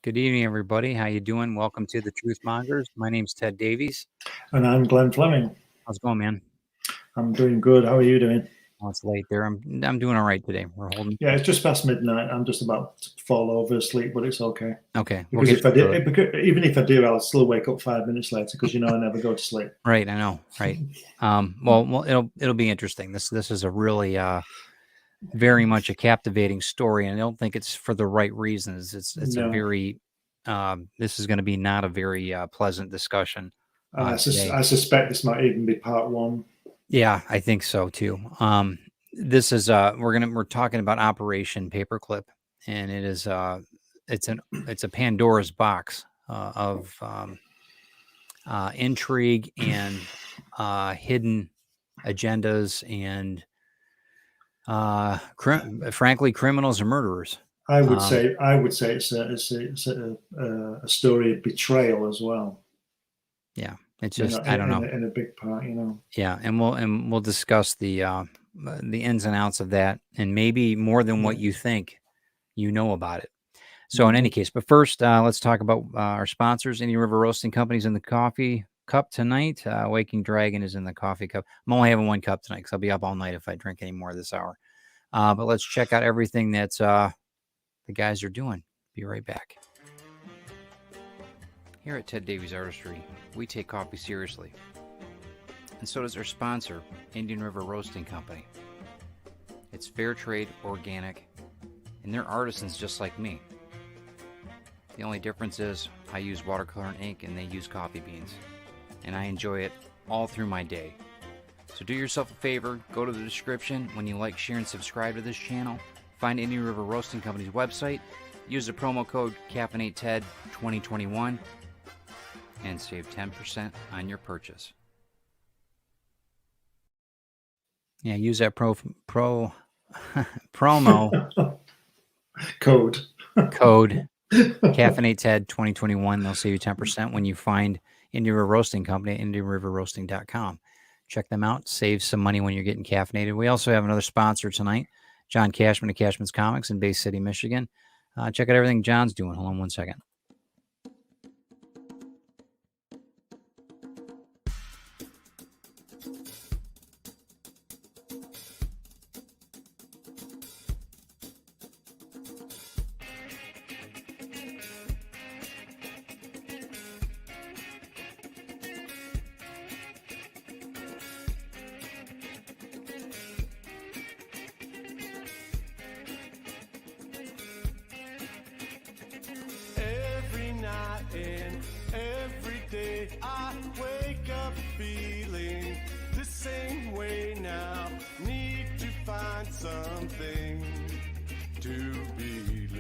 Good evening, everybody. How you doing? Welcome to the Truth Mongers. My name's Ted Davies. And I'm Glenn Fleming. How's it going, man? I'm doing good. How are you doing? Oh, it's late there. I'm doing all right today. We're holding. Yeah, it's just past midnight. I'm just about to fall over asleep, but it's okay. Okay. Because if I did, even if I do, I'll still wake up 5 minutes later because I never go to sleep. Right. I know. Right. Well, it'll be interesting. This is a really very much a captivating story, and I don't think it's for the right reasons. It's No. a very this is going to be not a very pleasant discussion. I suspect this might even be part one. Yeah, I think so too. This is we're talking about Operation Paperclip, and it is it's a Pandora's box of intrigue and hidden agendas and frankly criminals and murderers. I would say it's a story of betrayal as well. Yeah, it's just I don't know in a big part, Yeah, and we'll discuss the ins and outs of that, and maybe more than what you think you know about it. So in any case, but first, let's talk about our sponsors. Indian River Roasting Company's in the coffee cup tonight. Waking Dragon is in the coffee cup. I'm only having one cup tonight because I'll be up all night if I drink any more this hour. But let's check out everything that the guys are doing. Be right back. Here at Ted Davies Artistry, we take coffee seriously. And so does our sponsor, Indian River Roasting Company. It's fair trade, organic, and they're artisans just like me. The only difference is I use watercolor and ink and they use coffee beans. And I enjoy it all through my day. So do yourself a favor, go to the description when you like, share, and subscribe to this channel. Find Indian River Roasting Company's website. Use the promo code CaffeinateTed2021 and save 10% on your purchase. Yeah, use that promo code CaffeinateTed2021. They'll save you 10% when you find Indian River Roasting Company at IndianRiverRoasting.com. Check them out. Save some money when you're getting caffeinated. We also have another sponsor tonight, John Cashman of Cashman's Comics in Bay City, Michigan. Check out everything John's doing. Hold on one second. Something to believe.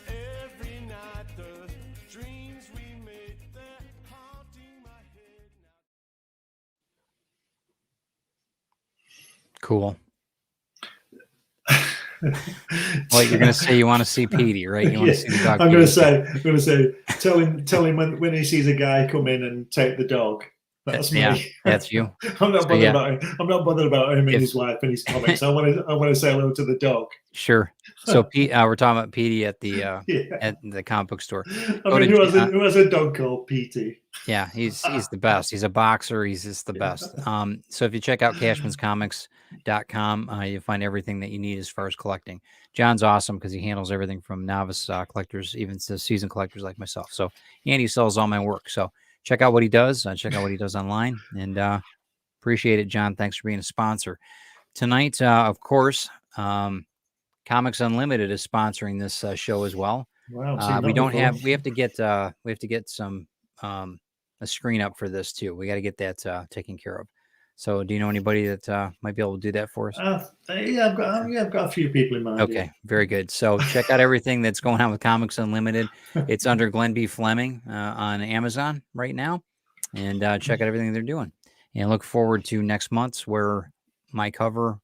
Every night the dreams we made, they're haunting my head now. Cool. Well, you're gonna say you want to see Petey, right? You want to see the dog. I'm gonna say, tell him when he sees a guy come in and take the dog. That's me. Yeah, that's you. I'm not bothered about him. I'm not bothered about him and his wife and his comics. I want to say hello to the dog. Sure. So Pete, we're talking about Petey at the at the comic book store. Who has a dog called Petey? Yeah, he's the best. He's a boxer. He's just the best. So if you check out Cashman'sComics.com, you'll find everything that you need as far as collecting. John's awesome because he handles everything from novice collectors, even to seasoned collectors like myself. So and he sells all my work. So check out what he does. Check out what he does online, and appreciate it, John. Thanks for being a sponsor tonight. Of course, Comics Unlimited is sponsoring this show as well. Wow, we have to get some a screen up for this too. We got to get that taken care of. So, do you know anybody that might be able to do that for us? Yeah, I've got a few people in mind. Okay, yeah. Very good. So, check out everything that's going on with Comics Unlimited. It's under Glenn B. Fleming on Amazon right now, and check out everything they're doing. And look forward to next month's where my cover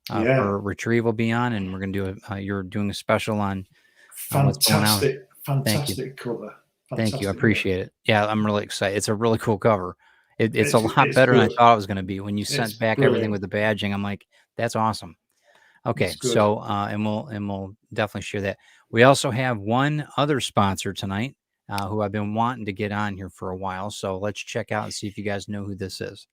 for Retrieve will be on, and we're going to do you're doing a special on what's going on. Fantastic cover. Thank you. I appreciate it. Yeah, I'm really excited. It's a really cool cover. It's a lot better than I thought it was going to be. When you sent back everything with the badging, I'm like, that's awesome. Okay, That's good. so and we'll definitely share that. We also have one other sponsor tonight who I've been wanting to get on here for a while. So let's check out and see if you guys know who this is.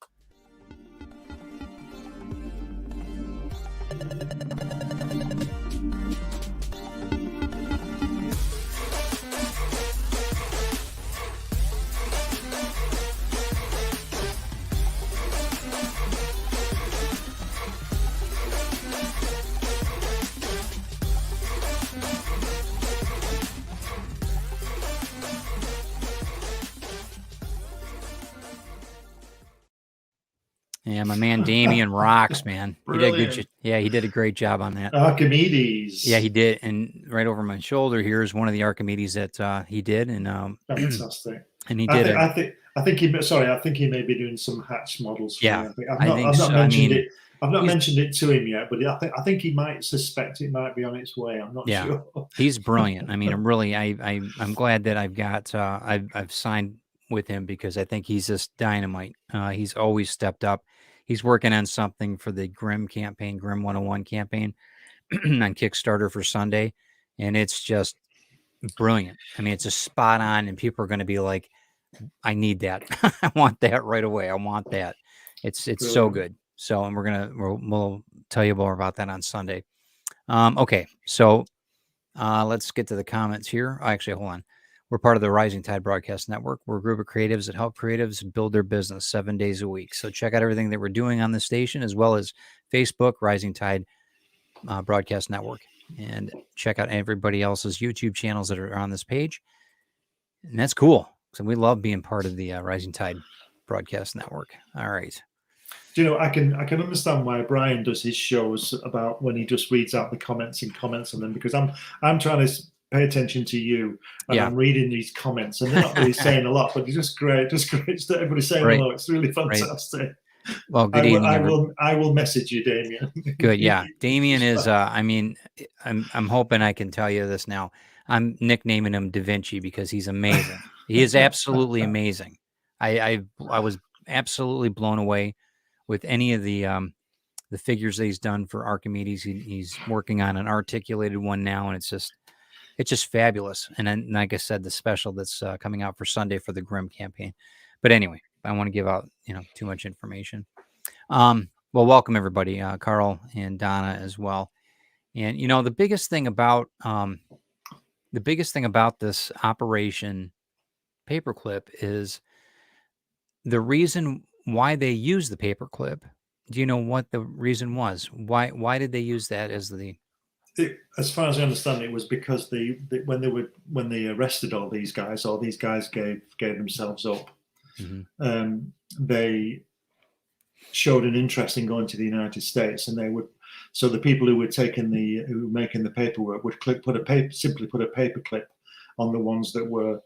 Yeah, my man Damien rocks, man. He did a good. Brilliant. Yeah, he did a great job on that. Archimedes. Yeah, he did. And right over my shoulder here is one of the Archimedes that he did, and Fantastic. and he did. I think he. Sorry, I think he may be doing some hatch models. For Yeah, me. I think I've not so. mentioned I mean, it. I've not he's- mentioned it to him yet, but I think he might suspect it might be on its way. I'm not Yeah. sure. He's brilliant. I mean, I'm glad that I've got I've signed with him because I think he's just dynamite. He's always stepped up. He's working on something for the Grimm campaign, Grimm 101 campaign on Kickstarter for Sunday, and it's just brilliant. I mean, it's just spot on, and people are going to be like, "I need that. I want that right away. I want that." It's so Brilliant. good. So, and we'll tell you more about that on Sunday. Okay, so let's get to the comments here. Actually, hold on. We're part of the Rising Tide Broadcast Network. We're a group of creatives that help creatives build their business 7 days a week. So check out everything that we're doing on the station, as well as Facebook, Rising Tide Broadcast Network, and check out everybody else's YouTube channels that are on this page. And that's cool. So we love being part of the Rising Tide Broadcast Network. All right. Do you know, I can understand why Brian does his shows about when he just reads out the comments and comments on them, because I'm trying to pay attention to you and Yeah. I'm reading these comments and they're not really saying a lot, but it's just great that everybody's saying Right. hello. It's really fantastic. Well, good evening. I will message you, Damien. Good, yeah. Damien is. I mean, I'm hoping I can tell you this now. I'm nicknaming him Da Vinci because he's amazing. He is absolutely amazing. I was absolutely blown away with any of the figures that he's done for Archimedes. He's working on an articulated one now, and it's just fabulous. And then, like I said, the special that's coming out for Sunday for the Grimm campaign. But anyway, I don't want to give out too much information. Well, welcome everybody, Carl and Donna as well. And the biggest thing about this Operation Paperclip is the reason why they use the paperclip. Do you know what the reason was? Why did they use that as the? As far as I understand, it was because when they arrested all these guys gave themselves up. Mm-hmm. They showed an interest in going to the United States, and so the people who were making the paperwork would simply put a paper clip on the ones that were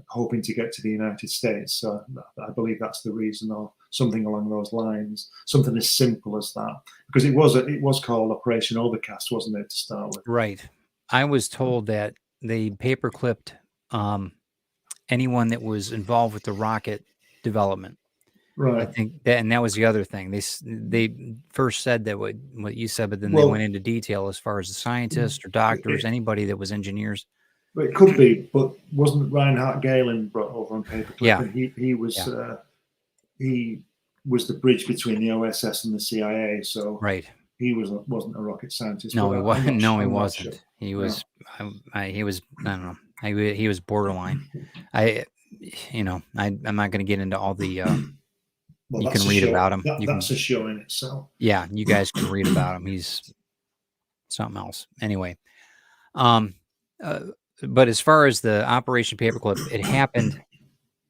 hoping to get to the United States. So I believe that's the reason, or something along those lines, something as simple as that, because it was called Operation Overcast, wasn't it, to start with? Right. I was told that they paper clipped anyone that was involved with the rocket development. Right. I think that was the other thing. They first said that what you said, but then they went into detail as far as the scientists or doctors, anybody that was engineers. It could be, but wasn't Reinhard Gehlen brought over on paperclip? Yeah. And he was the bridge between the OSS and the CIA. So right. He wasn't a rocket scientist. No, he wasn't. No, he Sure. wasn't. He was. He was. I don't know. He was borderline. I'm not going to get into all the. You can read about him. That's a show in itself. Yeah, you guys can read about him. He's something else. Anyway, but as far as the Operation Paperclip, it happened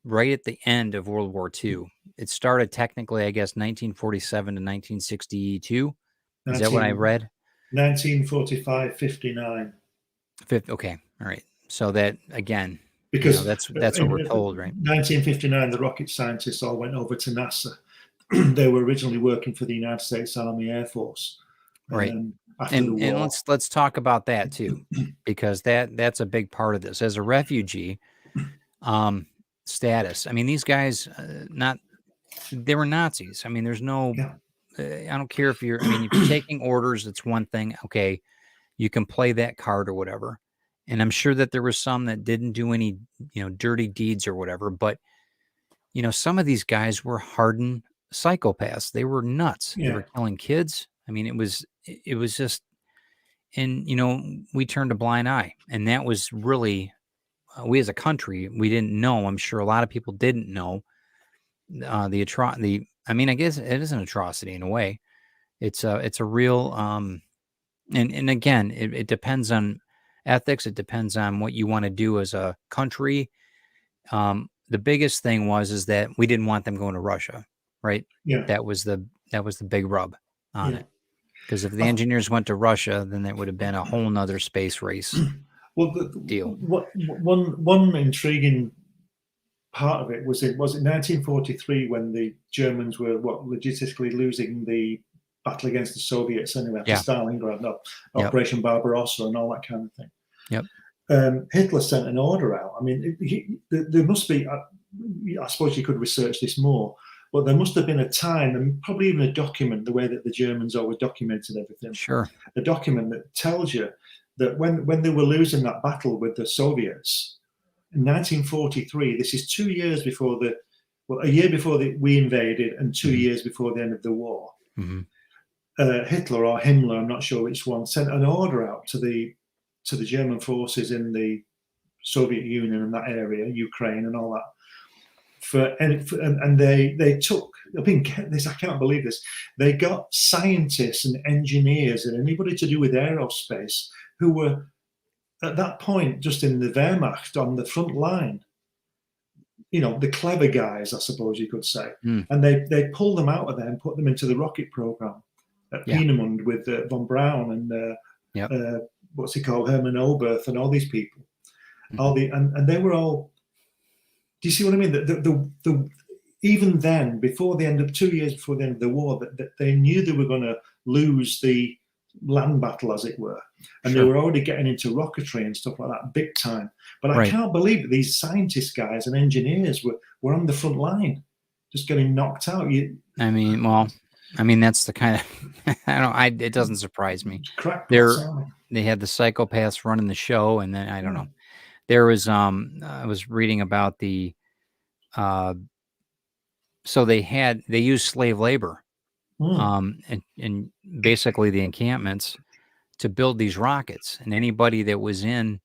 right at the end of World War II. It started technically, I guess, 1947 to 1962. Is that what I read? 1945-59. Okay, all right. So that again, because that's what we're told, right? 1959, the rocket scientists all went over to NASA. They were originally working for the United States Army Air Force, right? And let's talk about that too, because that's a big part of this. As a refugee status, I mean, these guys they were Nazis. I mean, there's no I don't care if you're, I mean, if you're taking orders, it's one thing. Okay. You can play that card or whatever. And I'm sure that there was some that didn't do any, dirty deeds or whatever. But, some of these guys were hardened psychopaths. They were nuts. They Yeah. were killing kids. I mean, it was just, and, we turned a blind eye. And that was really, we as a country, we didn't know. I'm sure a lot of people didn't know I mean, I guess it is an atrocity in a way. It's a real, and again, it depends on ethics. It depends on what you want to do as a country. The biggest thing is that we didn't want them going to Russia, right? Yeah. That was the big rub on Yeah. it. Because if the engineers went to Russia, then it would have been a whole nother space race Well, deal. One intriguing part of it was it 1943 when the Germans were logistically losing the battle against the Soviets anyway after Yeah. Stalingrad, Yep. Operation Barbarossa, and all that kind of thing. Yep. Hitler sent an order out. I mean, there must be. I suppose you could research this more, but there must have been a time, and probably even a document, the way that the Germans always documented everything. Sure. A document that tells you that when they were losing that battle with the Soviets in 1943, this is 2 years before a year before we invaded, and 2 years before the end of the war. Mm-hmm. Hitler or Himmler, I'm not sure which one, sent an order out to the German forces in the Soviet Union and that area, Ukraine and all that. And they took, I can't believe this, they got scientists and engineers and anybody to do with aerospace who were at that point just in the Wehrmacht on the front line, the clever guys, I suppose you could say. And they pulled them out of there and put them into the rocket program at Peenemund with von Braun and what's he called, Hermann Oberth and all these people. And they were all. Do you see what I mean? The even then, before the end of 2 years before the end of the war, that they knew they were going to lose the land battle, as it were, and they were already getting into rocketry and stuff like that big time. But I can't believe that these scientist guys and engineers were on the front line, just getting knocked out. That's the kind of it doesn't surprise me. They had the psychopaths running the show, and then I don't know. There was I was reading about the so they used slave labor and basically the encampments to build these rockets, and anybody that was any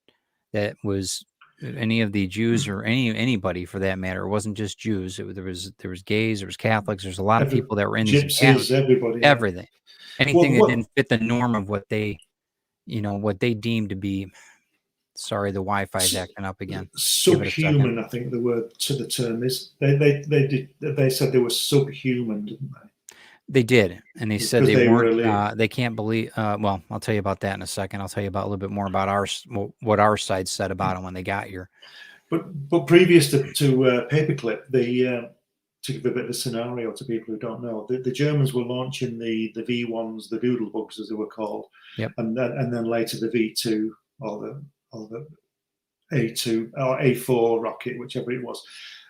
of the Jews or anybody for that matter, it wasn't just Jews. There was gays, there was Catholics, there's a lot of people that were in these gypsies, everybody, everything, anything that didn't fit the norm of what they deemed to be. Sorry, the Wi-Fi is acting up again. Subhuman, I think the term is. They said they were subhuman, didn't they? They did, and they said they weren't. They can't believe. Well, I'll tell you about that in a second. I'll tell you about a little bit more about what our side said about them when they got here. But previous to Paperclip, to give a bit of a scenario to people who don't know, the Germans were launching the V1s, the Doodlebugs as they were called, and then later the V2 or the A2 or A4 rocket, whichever it was,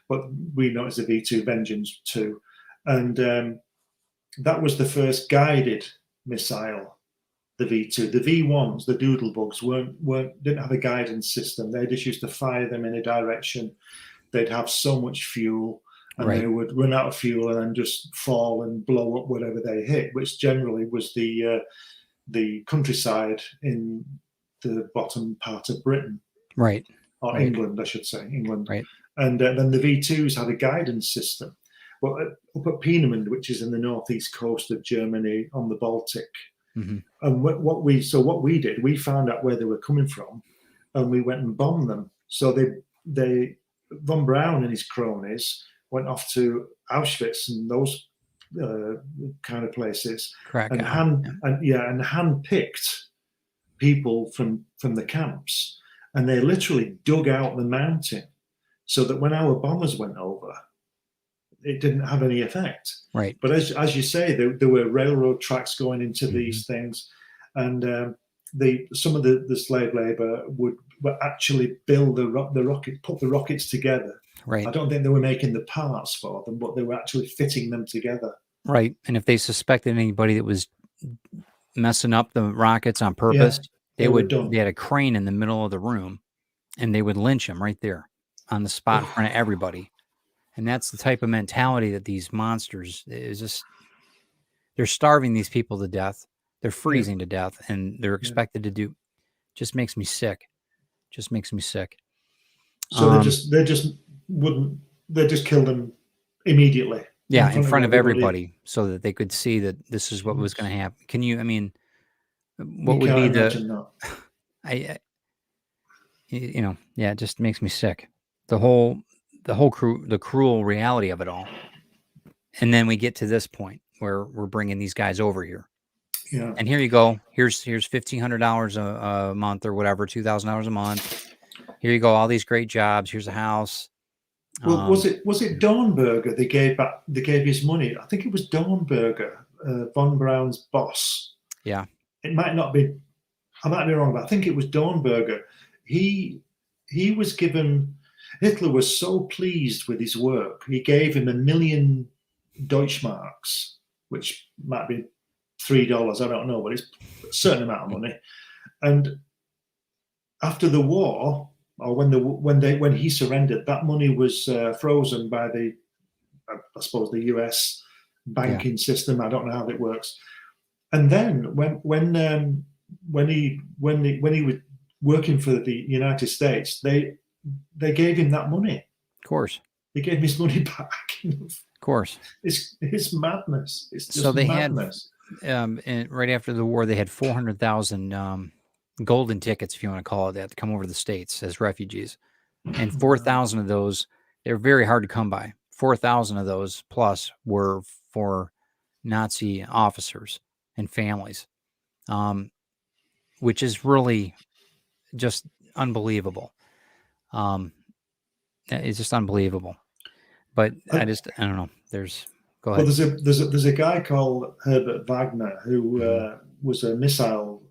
but we know it's the V2 Vengeance 2, and that was the first guided missile. The V2, the V1s, the Doodlebugs didn't have a guidance system. They just used to fire them in a direction. They'd have so much fuel, and they would run out of fuel and then just fall and blow up whatever they hit, which generally was the countryside in the bottom part of Britain, or England, I should say, England. And then the V2s had a guidance system. Well, up at Peenemund, which is in the northeast coast of Germany on the Baltic, and what we did, we found out where they were coming from, and we went and bombed them. So they von Braun and his cronies went off to Auschwitz and those kind of places, and handpicked people from the camps, and they literally dug out the mountain so that when our bombers went over, it didn't have any effect. But as you say, there were railroad tracks going into these things, and some of the slave labor would actually build the rocket, put the rockets together. I don't think they were making the parts for them, but they were actually fitting them together. Right. And if they suspected anybody that was messing up the rockets on Yeah, purpose, they were done. they had a crane in the middle of the room and they would lynch him right there on the spot in front of everybody. And that's the type of mentality that these monsters is just, they're starving these people to death. They're freezing to death and they're expected to do, just makes me sick. Just makes me sick. So they just killed them immediately. Yeah, in front of everybody so that they could see that this is what was going to happen. Can you, I mean, what You would can't be imagine that. Yeah, it just makes me sick. The whole the cruel reality of it all. And then we get to this point where we're bringing these guys over here. Yeah. And here you go. Here's $1,500 a month or whatever, $2,000 a month. Here you go. All these great jobs. Here's a house. Well, was it Dornberger? They gave his money. I think it was Dornberger, von Braun's boss. Yeah. It might not be. I might be wrong, but I think it was Dornberger. He was given. Hitler was so pleased with his work. He gave him 1 million Deutschmarks, which might be $3. I don't know, but it's a certain amount of money. And after the war, or when he surrendered, that money was frozen by the, I suppose, the US banking system. I don't know how it works. And then when he was working for the United States, they gave him that money. Of course, they gave him his money back. Of course, it's madness. It's just so they madness. And right after the war, they had 400,000 golden tickets, if you want to call it that, to come over to the States as refugees. And 4,000 of those, they're very hard to come by. 4,000 of those plus were for Nazi officers and families, which is really just unbelievable. It's just unbelievable. But I don't know. Go ahead. Well, there's a guy called Herbert Wagner who was a missile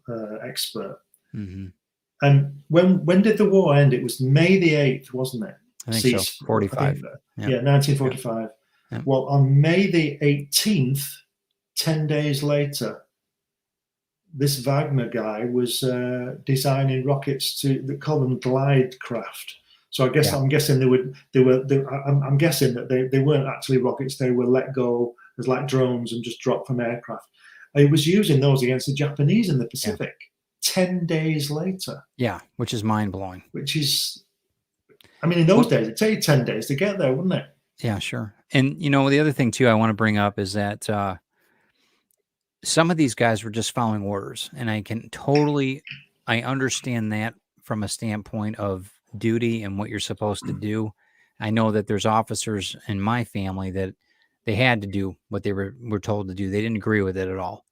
expert. Mm-hmm. And when did the war end? It was May the 8th, wasn't it? I think so. 45. Yeah, 1945. Yeah. Well, on May the 18th, 10 days later, this Wagner guy was designing rockets they call them glide craft. So I guess I'm guessing I'm guessing that they weren't actually rockets. They were let go as like drones and just dropped from aircraft. He was using those against the Japanese in the Pacific. 10 days later. Yeah, which is mind-blowing. Which is, I mean, in those days, it'd take 10 days to get there, wouldn't it? Yeah, sure. And, the other thing, too, I want to bring up is that some of these guys were just following orders. And I understand that from a standpoint of duty and what you're supposed to do. I know that there's officers in my family that they had to do what they were told to do. They didn't agree with it at all,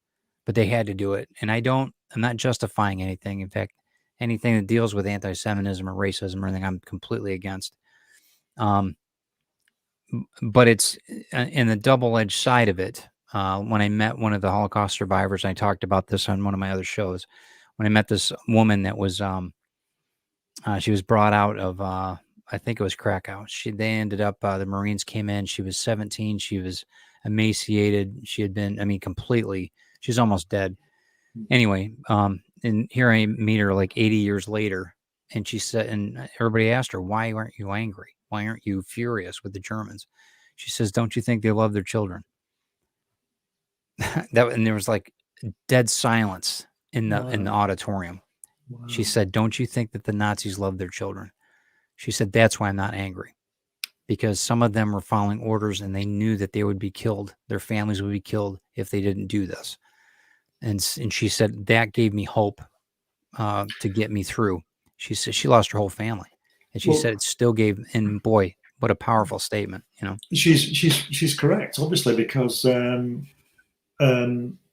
but they had to do it. And I'm not justifying anything. In fact, anything that deals with anti-Semitism or racism or anything, I'm completely against. But it's in the double-edged side of it. When I met one of the Holocaust survivors, I talked about this on one of my other shows. When I met this woman that was, she was brought out of, I think it was Krakow. They ended up, the Marines came in. She was 17. She was emaciated. She had been, completely, she's almost dead. Anyway, and here I meet her like 80 years later. And she said, and everybody asked her, why aren't you angry? Why aren't you furious with the Germans? She says, don't you think they love their children? And there was like dead silence in the auditorium. Wow. She said, don't you think that the Nazis love their children? She said, that's why I'm not angry. Because some of them were following orders and they knew that they would be killed. Their families would be killed if they didn't do this. And she said, that gave me hope to get me through. She said she lost her whole family. And she said it still gave, and boy, what a powerful statement, She's correct, obviously, because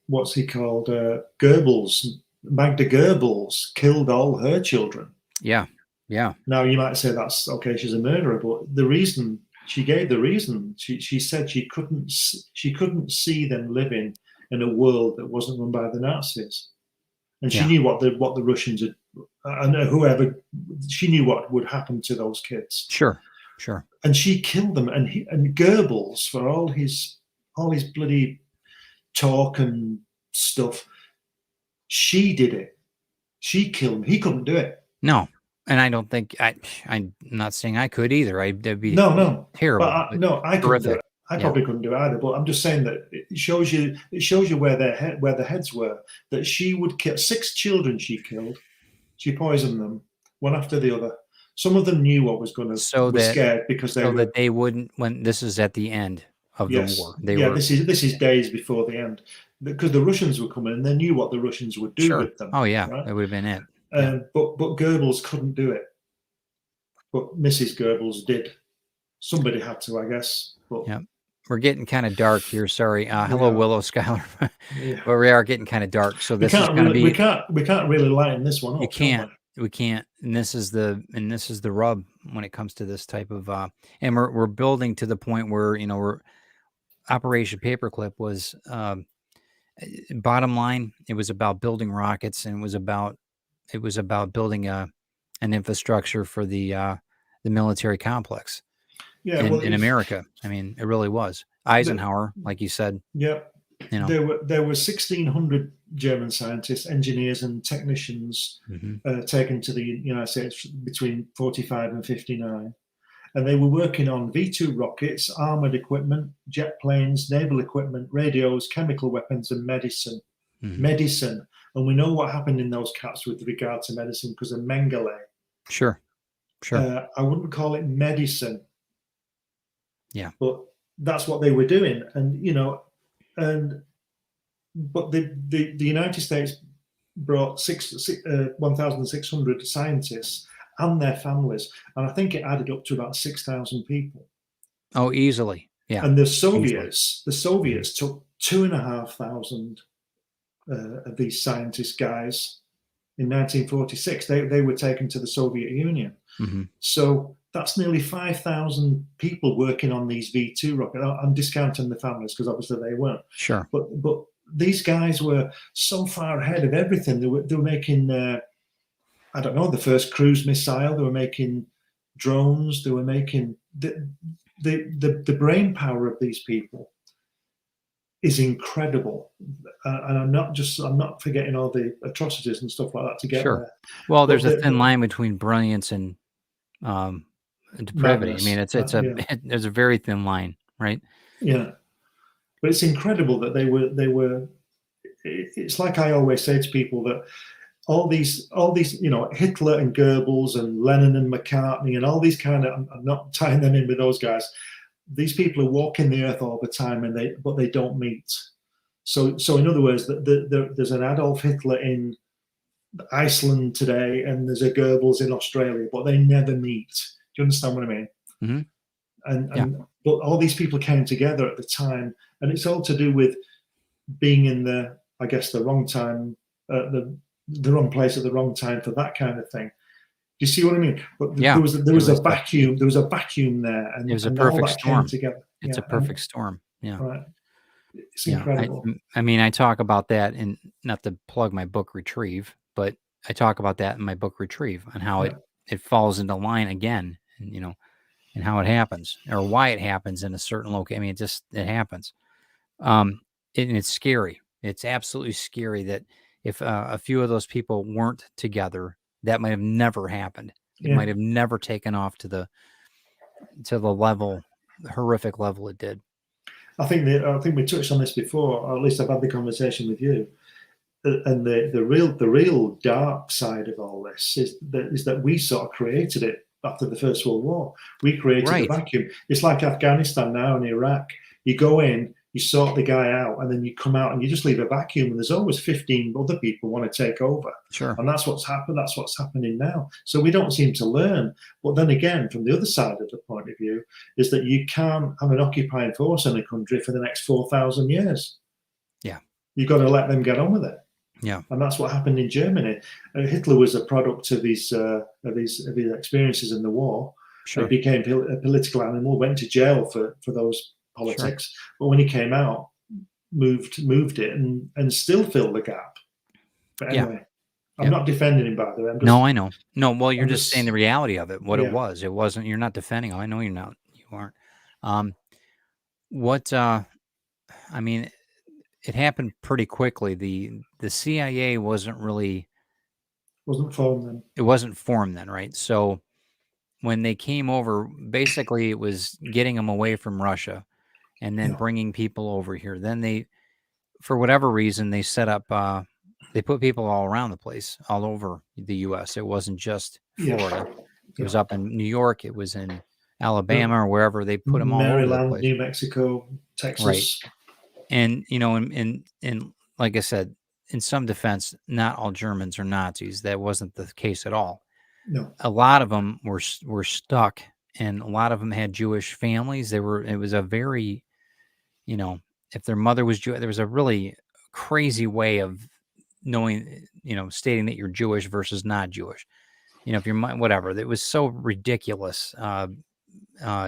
what's he called? Goebbels, Magda Goebbels killed all her children. Yeah. Yeah. Now you might say that's okay, she's a murderer, but the reason she gave she said she couldn't see them living in a world that wasn't run by the Nazis. And she knew what the Russians had, and whoever, she knew what would happen to those kids. Sure. And she killed them. And Goebbels, for all his bloody talk and stuff. She did it. She killed him. He couldn't do it. No, and I don't think I'm not saying I could either. That'd be No. terrible. But I couldn't do terrific. it. I Yeah. probably couldn't do it either. But I'm just saying that it shows you where their heads were. That she would kill 6 children. She killed. She poisoned them one after the other. Some of them knew what was going to. Were scared because they so were. that they wouldn't. When this is at the end of Yes. the war, This is days before the end, because the Russians were coming and they knew what the Russians would do with them. Oh yeah, right? that would have been it. But Goebbels couldn't do it. But Mrs. Goebbels did. Somebody had to, I guess. But yeah, we're getting kind of dark here. Sorry. Hello, Willow, Skylar. But we are getting kind of dark. So this is going to be. We can't really lighten this one up. You can't. We can't. And this is the rub when it comes to this type of. And we're building to the point where we're Operation Paperclip was. Bottom line, it was about building rockets, and it was about building an infrastructure for the military complex. Yeah, in America. I mean, it really was. Eisenhower, like you said. Yeah. There were 1,600 German scientists, engineers, and technicians taken to the United States between 45 and 59. And they were working on V2 rockets, armored equipment, jet planes, naval equipment, radios, chemical weapons, and medicine. Medicine. And we know what happened in those camps with regard to medicine because of Mengele. Sure. I wouldn't call it medicine. Yeah. But that's what they were doing. But the United States brought 1,600 scientists and their families, and I think it added up to about 6,000 people. Oh, easily, yeah. And the Soviets took 2,500 of these scientist guys in 1946. They were taken to the Soviet Union. So that's nearly 5,000 people working on these V2 rockets. I'm discounting the families because obviously they weren't. Sure. But these guys were so far ahead of everything. They were making. I don't know, the first cruise missile. They were making drones. They were making the brain power of these people is incredible. And I'm not forgetting all the atrocities and stuff like that to get there. Well, there's a thin line between brilliance and depravity. Madness. I mean, there's a very thin line, right? Yeah, but it's incredible that they were. It's like I always say to people that. All these, Hitler and Goebbels and Lenin and McCartney and all these kind of, I'm not tying them in with those guys. These people are walking the earth all the time, but they don't meet. So in other words, there's an Adolf Hitler in Iceland today, and there's a Goebbels in Australia, but they never meet. Do you understand what I mean? Mm-hmm. But all these people came together at the time, and it's all to do with being in the wrong time, the wrong place at the wrong time for that kind of thing. Do you see what I mean? But there was a vacuum. There was a vacuum there, and it was a perfect storm. Together. It's a perfect storm. Yeah. Right. It's incredible. I talk about that, and not to plug my book Retrieve, but I talk about that in my book Retrieve and how it falls into line again, and and how it happens or why it happens in a certain location. I mean, it happens. And it's scary. It's absolutely scary that if a few of those people weren't together, that might have never happened. It might have never taken off to the level, the horrific level it did. I think we touched on this before, or at least I've had the conversation with you. And the real dark side of all this is that we sort of created it after the First World War. We created the vacuum. It's like Afghanistan now and Iraq. You go in, you sort the guy out, and then you come out and you just leave a vacuum, and there's always 15 other people want to take over. Sure. And that's what's happened. That's what's happening now. So we don't seem to learn. But then again, from the other side of the point of view, is that you can't have an occupying force in a country for the next 4,000 years. Yeah. You've got to let them get on with it. Yeah. And that's what happened in Germany. Hitler was a product of his experiences in the war. Sure. He became a political animal, went to jail for those politics, but when he came out, moved it and still filled the gap. But anyway, I'm not defending him, by the way. No, I know. No, well, you're just saying the reality of it, what it was. It wasn't. You're not defending. I know you're not. You aren't. it happened pretty quickly. The CIA wasn't formed then. it wasn't formed then, right? So when they came over, basically it was getting them away from Russia and then Yeah. bringing people over here. Then they, for whatever reason, they set up, they put people all around the place, all over the U.S. It wasn't just Yeah. Florida. It was Yeah. up in New York. It was in Alabama or wherever. They put them all over the Maryland, place. New Mexico, Texas. Right. And, you know, and like I said, in some defense, not all Germans are Nazis. That wasn't the case at all. No. A lot of them were stuck, and a lot of them had Jewish families. It was a very, you know, if their mother was Jewish, there was a really crazy way of knowing, you know, stating that you're Jewish versus not Jewish. You know, if you're whatever, it was so ridiculous.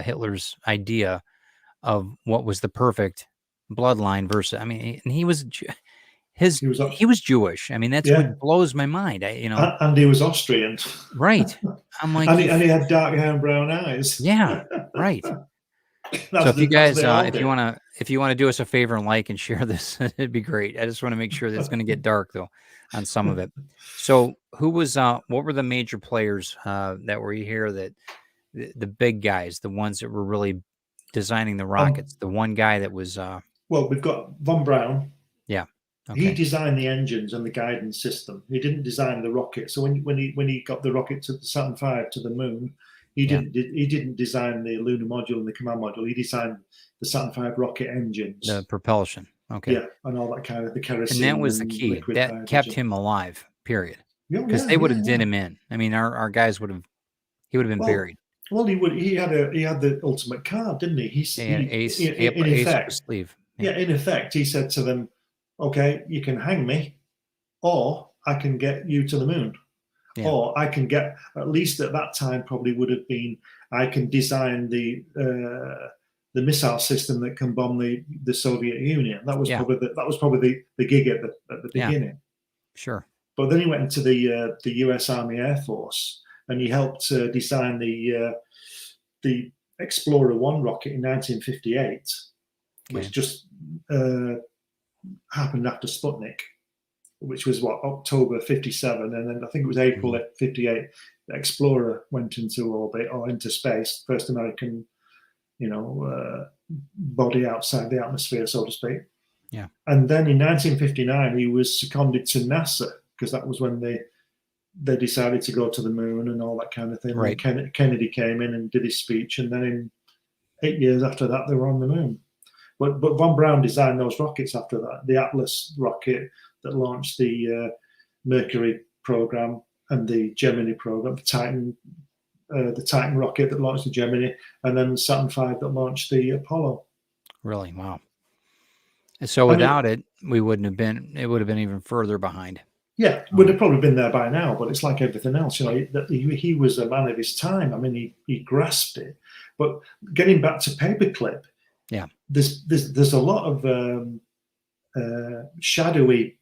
Hitler's idea of what was the perfect bloodline versus, I mean, and he was he was Jewish. I mean, that's what blows my mind. And he was Austrian. Right. I'm like, and he had dark hair and brown eyes. Yeah, right. So if you guys, if you want to do us a favor and like and share this, it'd be great. I just want to make sure that it's going to get dark though on some of it. So who was, what were the major players that were here, that the big guys, the ones that were really designing the rockets? The one guy that was, well, we've got von Braun. Yeah. Okay. He designed the engines and the guidance system. He didn't design the rocket. So when he got the rocket to the Saturn V to the moon, he didn't design the lunar module and the command module. He designed the Saturn V rocket engines, the propulsion. Okay. Yeah, and all that kind of the kerosene. And that was the key. That kept him alive. Period. Because they would have did him in. I mean, our guys would have. He would have been buried. Well, he would. He had the ultimate card, didn't he? Ace up his sleeve. Yeah, in effect, he said to them, okay, you can hang me, or I can get you to the moon. Yeah. Or I can get, at least at that time, probably would have been, I can design the missile system that can bomb the Soviet Union. That was probably the gig at the beginning. Yeah. Sure. But then he went into the U.S. Army Air Force, and he helped design the Explorer 1 rocket in 1958, which just happened after Sputnik, which was October 57, and then I think it was April 58. The Explorer went into orbit or into space, first American, body outside the atmosphere, so to speak. Yeah. And then in 1959, he was seconded to NASA, because that was when they decided to go to the moon and all that kind of thing. Right. Kennedy came in and did his speech, and then in 8 years after that, they were on the moon. But von Braun designed those rockets after that. The Atlas rocket that launched the Mercury program and the Gemini program, the Titan rocket that launched the Gemini, and then Saturn V that launched the Apollo. Really? Wow. And so without it, we wouldn't have been. It would have been even further behind. Yeah, would have probably been there by now. But it's like everything else, he was a man of his time. I mean, he grasped it. But getting back to paperclip, yeah, there's a lot of shadowy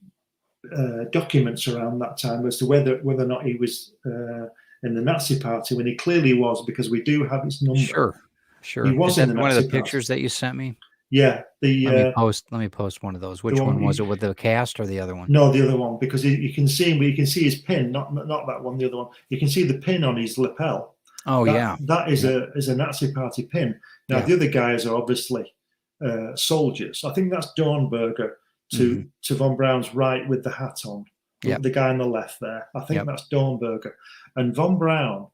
documents around that time as to whether or not he was in the Nazi Party, when he clearly was, because we do have his number. Sure. He was in the one Nazi of the Party. pictures that you sent me. Yeah, let me post one of those. Which one was it? With the cast or the other one? No, the other one, because you can see him, but you can see his pin, not that one, the other one. You can see the pin on his lapel. Oh, that is a Nazi Party pin. Now the other guys are obviously soldiers. I think that's Dornberger to von Braun's right with the hat on. The guy on the left there. I think that's Dornberger. And von Braun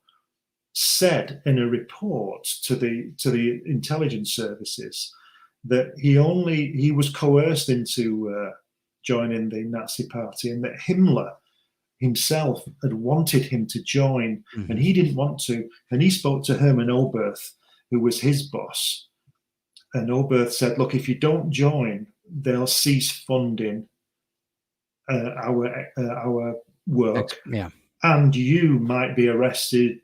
said in a report to the intelligence services that he was coerced into joining the Nazi Party, and that Himmler himself had wanted him to join, and he didn't want to. And he spoke to Hermann Oberth, who was his boss. And Oberth said, look, if you don't join, they'll cease funding our work. And you might be arrested.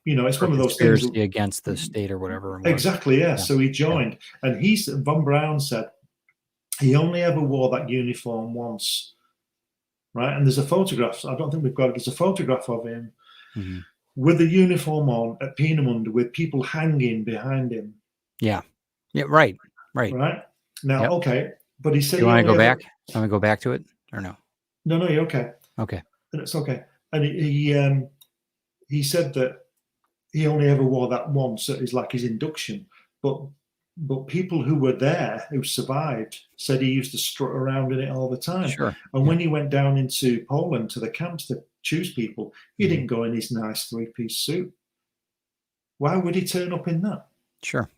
It's one of those things against the state or whatever. Exactly, yeah. So he joined, and von Braun said he only ever wore that uniform once, right? And there's a photograph. I don't think we've got it. There's a photograph of him with the uniform on at Peenemünde, with people hanging behind him. Yeah. Right. Now, okay. But he said You he want to only go ever, back? Want me to go back to it or no? no, you're okay. Okay. It's okay. And he said that he only ever wore that once at his induction, but people who were there who survived said he used to strut around in it all the time. Sure. And Yeah. when he went down into Poland to the camps to choose people, he Mhm. didn't go in his nice 3-piece suit. Why would he turn up in that? Sure.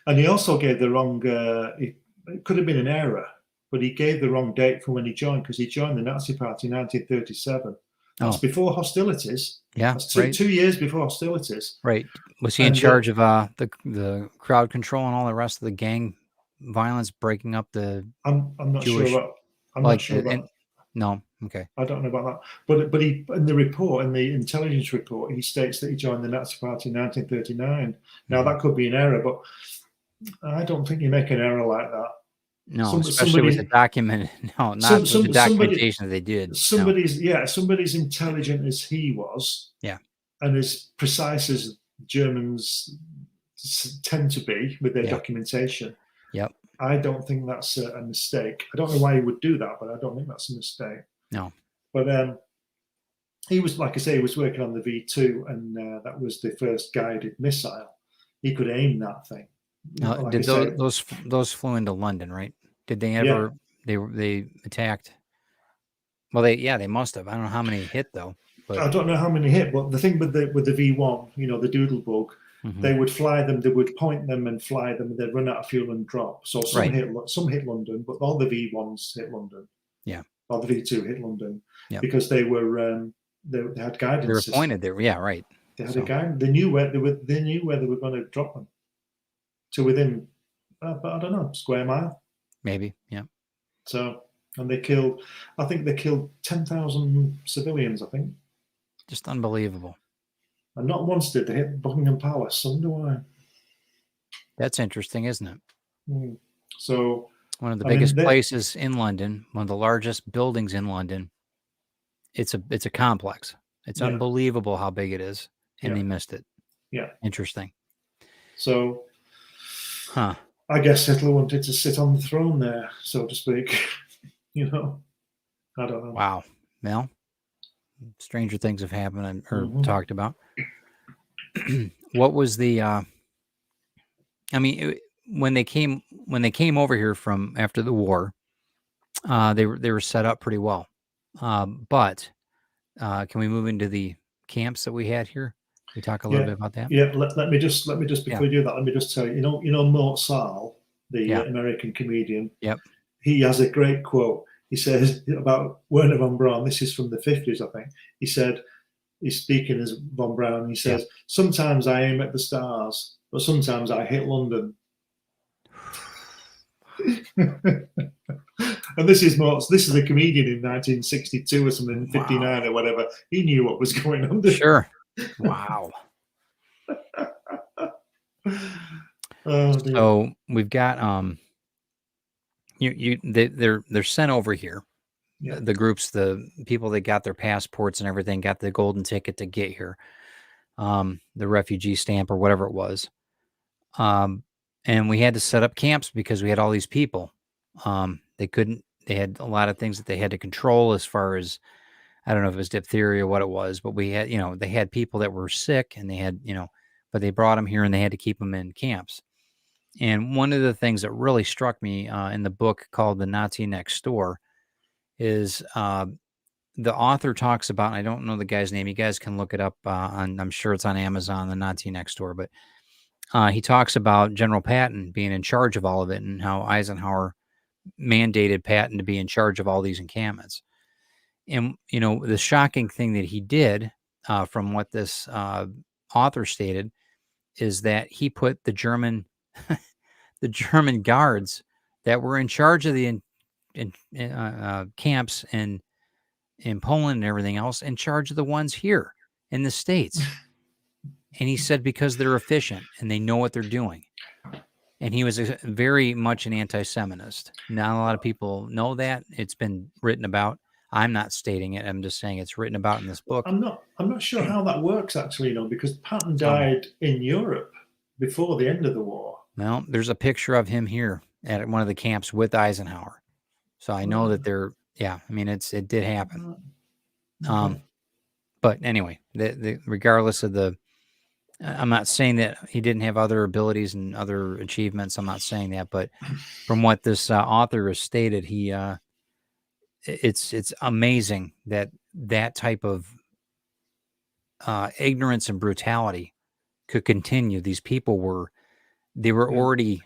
And he also gave the wrong. It could have been an error, but he gave the wrong date for when he joined, because he joined the Nazi Party in 1937. That's Oh. before hostilities. Yeah. That's Right. 2 years before hostilities. Right. Was he in And charge of the crowd control and all the rest of the gang violence, breaking up the I'm not Jewish, sure about. I'm like not sure the about. no. Okay. I don't know about that. But he, in the report, in the intelligence report, he states that he joined the Nazi Party in 1939. Now Mhm. that could be an error, but I don't think you make an error like that. No, especially with the document. No, not with the somebody documentation that they did. No. somebody's intelligent as he was, Yeah. and as precise as Germans tend to be with their Yeah. documentation. Yep. I don't think that's a mistake. I don't know why he would do that, but I don't think that's a mistake. No. But he was, like I say, he was working on the V2, and that was the first guided missile. He could aim that thing. Now, Like did I say, those flew into London, right? Did they Yeah. ever? They attacked. Well, they must have. I don't know how many hit though. I But don't know how many hit, but the thing with the V1, the Doodle Bug, mhm. they would fly them, they would point them and fly them, and they'd run out of fuel and drop. So some Right. hit London, but all the V1s hit London. Yeah. Or the V2 hit London. Yep. Because they were they had guidance. They were system. pointed there. Yeah, right. They had a guide. They knew where they were going to drop them to within, I don't know, square mile. Maybe. Yeah. So, and they killed 10,000 civilians, I think. Just unbelievable. And not once did they hit Buckingham Palace. So why? That's interesting, isn't it? So one of the biggest places in London, one of the largest buildings in London. It's a complex. It's unbelievable how big it is, and they missed it. Yeah. Interesting. So, I guess Hitler wanted to sit on the throne there, so to speak. I don't know. Wow. Well, stranger things have happened or talked about. What was the? I mean, when they came over here from after the war, they were set up pretty well. But can we move into the camps that we had here? Can we talk a little bit about that? Yeah. Let me just before we do that, let me just tell you. You know Mort Sahl, the American comedian. Yep. He has a great quote. He says about Werner von Braun. This is from the 50s, I think. He said, he's speaking as von Braun. He says, "Sometimes I aim at the stars, but sometimes I hit London." And this is a comedian in 1962 or something, 59 or whatever. He knew what was going on. Sure. Wow. So we've got they're sent over here. Yeah. The groups, the people that got their passports and everything, got the golden ticket to get here, the refugee stamp or whatever it was. And we had to set up camps because we had all these people. They had a lot of things that they had to control as far as, I don't know if it was diphtheria or what it was, but we had, they had people that were sick and they had, but they brought them here and they had to keep them in camps. And one of the things that really struck me in the book called The Nazi Next Door is the author talks about, and I don't know the guy's name. You guys can look it up I'm sure it's on Amazon, The Nazi Next Door, but he talks about General Patton being in charge of all of it and how Eisenhower mandated Patton to be in charge of all these encampments. And, the shocking thing that he did from what this author stated is that he put the German guards that were in charge of the camps in Poland and everything else in charge of the ones here in the States. And he said because they're efficient and they know what they're doing. And he was very much an anti-Semitist. Not a lot of people know that. It's been written about. I'm not stating it. I'm just saying it's written about in this book. I'm not sure how that works actually, because Patton died in Europe before the end of the war. Well, there's a picture of him here at one of the camps with Eisenhower. So I know that they're, I mean, it did happen. But anyway, regardless of I'm not saying that he didn't have other abilities and other achievements. I'm not saying that, but from what this author has stated, it's amazing that type of ignorance and brutality could continue. These people were already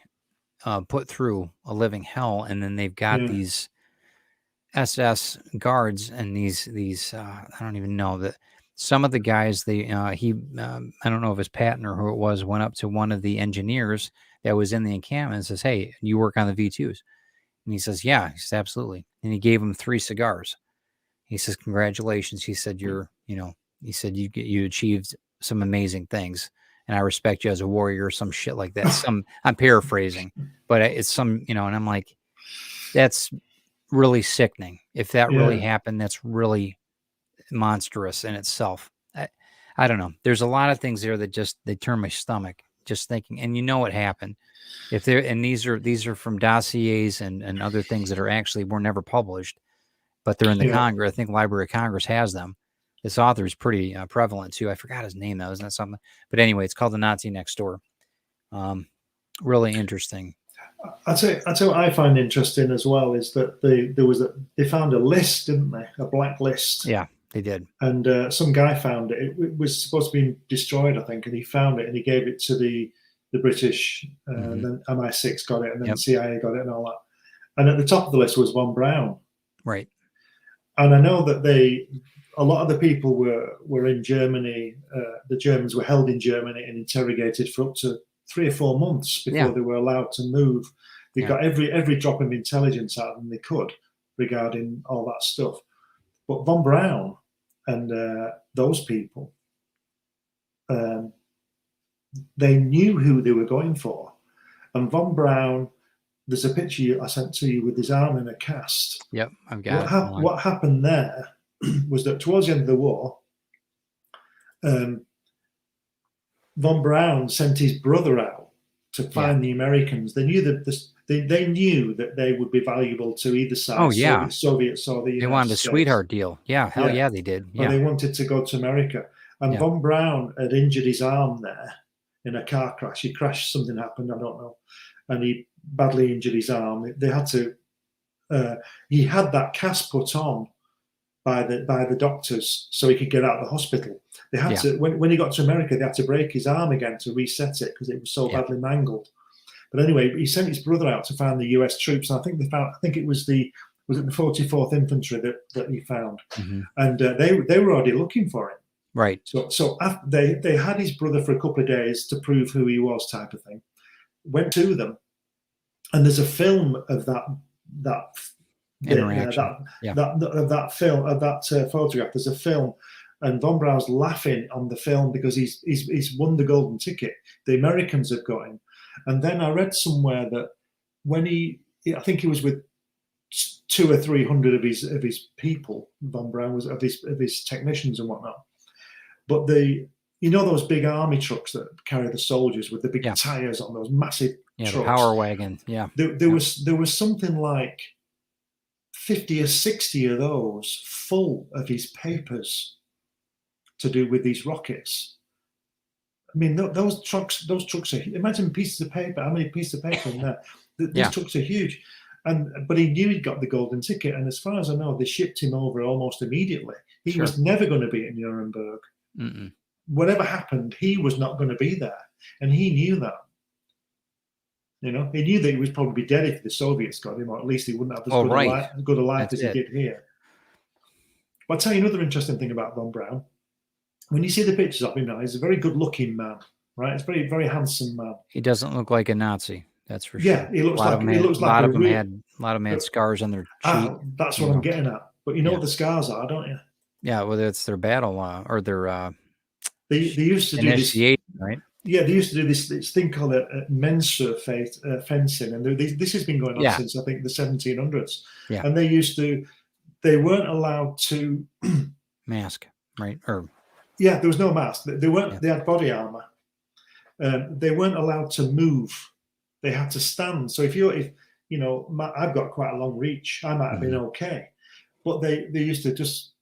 put through a living hell, and then they've got these SS guards and these I don't even know that some of the guys I don't know if it's Patton or who it was, went up to one of the engineers that was in the encampment and says, "Hey, you work on the V2s?" And he says, "Yeah." He says, "Absolutely." And he gave him 3 cigars. He says, "Congratulations." He said, he said, you achieved some amazing things, and I respect you as a warrior," or some shit like that. I'm paraphrasing, but it's some, and I'm like, that's really sickening. If that really happened, that's really monstrous in itself. I don't know. There's a lot of things there that they turn my stomach just thinking, and what happened. If they're, and these are from dossiers and other things that were never published, but they're in the Congress. I think Library of Congress has them. This author is pretty prevalent too. I forgot his name though. Isn't that something? But anyway, it's called The Nazi Next Door. Really interesting. I'd say what I find interesting as well is that they found a list, didn't they? A black list. Yeah, they did. And some guy found it. It was supposed to be destroyed, I think, and he found it and he gave it to the British. And then MI6 got it, and then the CIA got it, and all that. And at the top of the list was von Braun. Right. And I know that a lot of the people were in Germany. The Germans were held in Germany and interrogated for up to 3 or 4 months before they were allowed to move. They got every drop of intelligence out of them they could regarding all that stuff. But von Braun and those people, they knew who they were going for. And von Braun, there's a picture I sent to you with his arm in a cast. Yep, I've got it. What happened there was that towards the end of the war, von Braun sent his brother out to find the Americans. They knew that they knew that they would be valuable to either side. Oh yeah, Soviets or the United They wanted a States. sweetheart deal. Yeah, hell yeah, they did. But they wanted to go to America. And von Braun had injured his arm there in a car crash. He crashed, something happened, I don't know. And he badly injured his arm. They had to, he had that cast put on by the doctors so he could get out of the hospital. They had to, when he got to America, they had to break his arm again to reset it because it was so badly mangled. But anyway, he sent his brother out to find the US troops. And I think it was the 44th Infantry that he found. And they were already looking for him. Right. So after they had his brother for a couple of days to prove who he was, type of thing. Went to them, and there's a film of that interaction. That film, of that photograph. There's a film, and von Braun's laughing on the film because he's won the golden ticket. The Americans have got him. And then I read somewhere that when I think he was with 200 or 300 of his people. Von Braun was of his technicians and whatnot. But those big army trucks that carry the soldiers with the big tires on, those massive trucks. The power wagon. Yeah. There was something like 50 or 60 of those full of his papers to do with these rockets. I mean, those trucks are, imagine pieces of paper, how many pieces of paper in there? These trucks are huge. But he knew he'd got the golden ticket. And as far as I know, they shipped him over almost immediately. He was never going to be in Nuremberg. Whatever happened, he was not going to be there. And he knew that. He knew that he was probably dead if the Soviets got him, or at least he wouldn't have as good a life as he did here. But I'll tell you another interesting thing about von Braun. When you see the pictures of him now, he's a very good-looking man, right? He's a very, very handsome man. He doesn't look like a Nazi, that's for sure. Yeah, he looks like a lot of them had scars on their cheek. That's what I'm getting at. But you know what the scars are, don't you? Yeah, whether it's their battle or their they used to do this, right? Yeah, they used to do this thing called Mensa fencing, and this has been going on since I think the 1700s. Yeah, and they weren't allowed to mask, right? Or there was no mask. They weren't. Yeah. They had body armor. They weren't allowed to move. They had to stand. So if you know, I've got quite a long reach. I might have been okay, but they used to just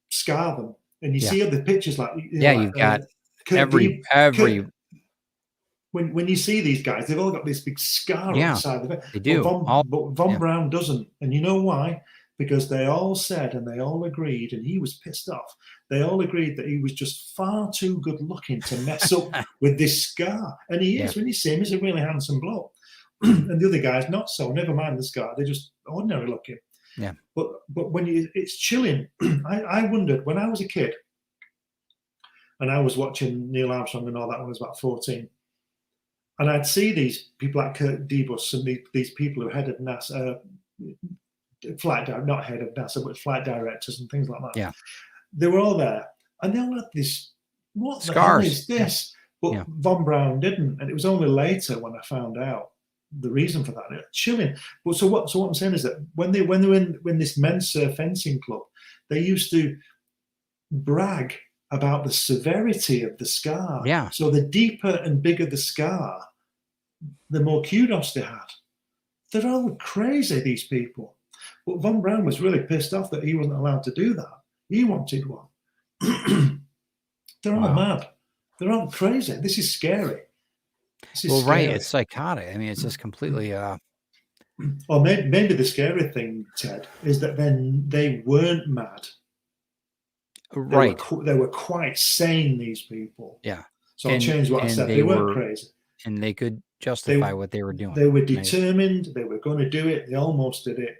scar them. And you Yeah. see other pictures like, you know, Yeah, like, you've got Kurt every Kurt, when you see these guys, they've all got this big scar on Yeah, the side of it. they do. But Von Yeah. Braun doesn't. And you know why? Because they all said, and they all agreed, and he was pissed off. They all agreed that he was just far too good looking to mess up with this scar. And he is. Yeah. When you see him, he's a really handsome bloke. And the other guys, not so. Never mind the scar. They're just ordinary looking. Yeah. But when it's chilling. I wondered when I was a kid, and I was watching Neil Armstrong and all that when I was about 14. And I'd see these people like Kurt Debus and these people who headed NASA, not head of NASA, but flight directors and things like that. Yeah. They were all there. And they all had this, what Scars. the hell is this? Yeah. But Yeah. Von Braun didn't. And it was only later when I found out the reason for that. Chilling. But so what I'm saying is that when they were in this men's surf fencing club, they used to brag about the severity of the scar. Yeah. So the deeper and bigger the scar, the more kudos they had. They're all crazy, these people. But Von Braun was really pissed off that he wasn't allowed to do that. He wanted one. They're all mad. They're all crazy. This is scary. Well, right. It's psychotic. I mean, it's just completely. Or maybe the scary thing, Ted, is that then they weren't mad. Right. They were quite sane, these people. Yeah. So I'll change what I said. They weren't crazy. And they could justify what they were doing. They were determined. They were going to do it. They almost did it.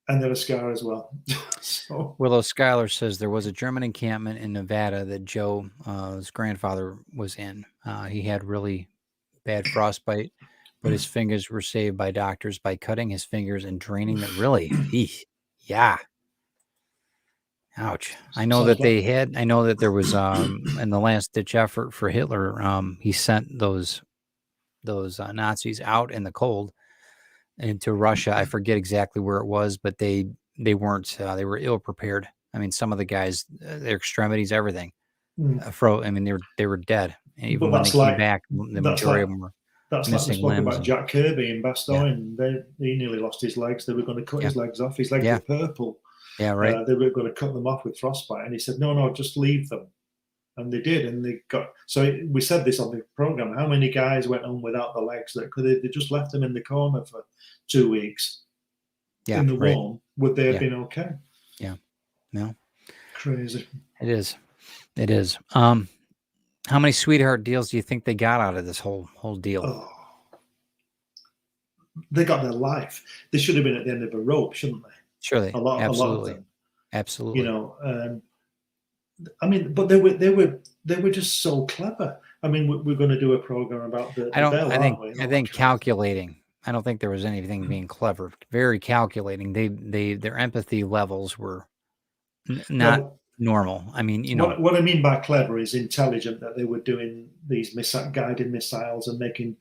And they're a scar as well. So. Willow Schuyler says there was a German encampment in Nevada that Joe's grandfather was in. He had really bad frostbite, but his fingers were saved by doctors by cutting his fingers and draining them. Really? Yeah. Ouch. I know that there was in the last ditch effort for Hitler, he sent those Nazis out in the cold into Russia. I forget exactly where it was, but they weren't, they were ill prepared. I mean, some of the guys, their extremities, everything. I mean, they were dead. And even when they came back, the majority of them were missing limbs. About Jack Kirby in Bastogne. He nearly lost his legs. They were going to cut his legs off. His legs were purple. Yeah, right. They were going to cut them off with frostbite. And he said, no, just leave them. And they did. And they got, so we said this on the program, how many guys went on without the legs? That they just left them in the corner for 2 weeks in the warm. Would they have been okay? Yeah. No. Crazy. It is. How many sweetheart deals do you think they got out of this whole deal? Oh. They got their life. They should have been at the end of a rope, shouldn't they? Surely. A lot of them. Absolutely. You know, I mean, but they were just so clever. I mean, we're going to do a program about the bell, I think calculating. I don't think there was anything being clever. Very calculating. Their empathy levels were not normal. I mean, you know what I mean by clever is intelligent. That they were doing these guided missiles and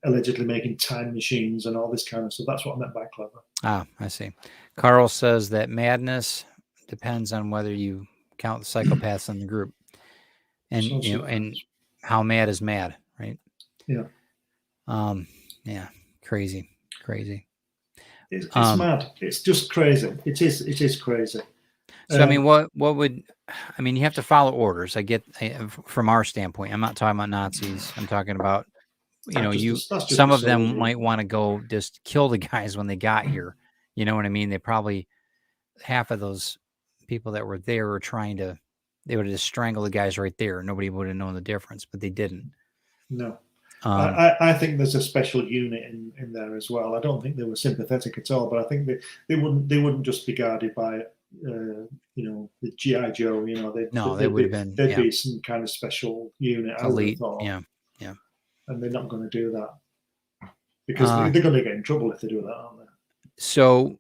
allegedly making time machines and all this kind of stuff. That's what I meant by clever. Ah, I see. Carl says that madness depends on whether you count the psychopaths in the group, and and how mad is mad, right? Yeah. Yeah. Crazy. It's mad. It's just crazy. It is crazy. So I mean, what would you have to follow orders? I get from our standpoint. I'm not talking about Nazis. I'm talking about some of them might want to go just kill the guys when they got here. You know what I mean? They probably half of those people that were there were they would have just strangled the guys right there. Nobody would have known the difference, but they didn't. No. I think there's a special unit in there as well. I don't think they were sympathetic at all, but I think they wouldn't just be guarded by the GI Joe. They would have been. There'd be some kind of special unit. Elite, I would have thought. Yeah. And they're not going to do that because they're going to get in trouble if they do that, aren't they? So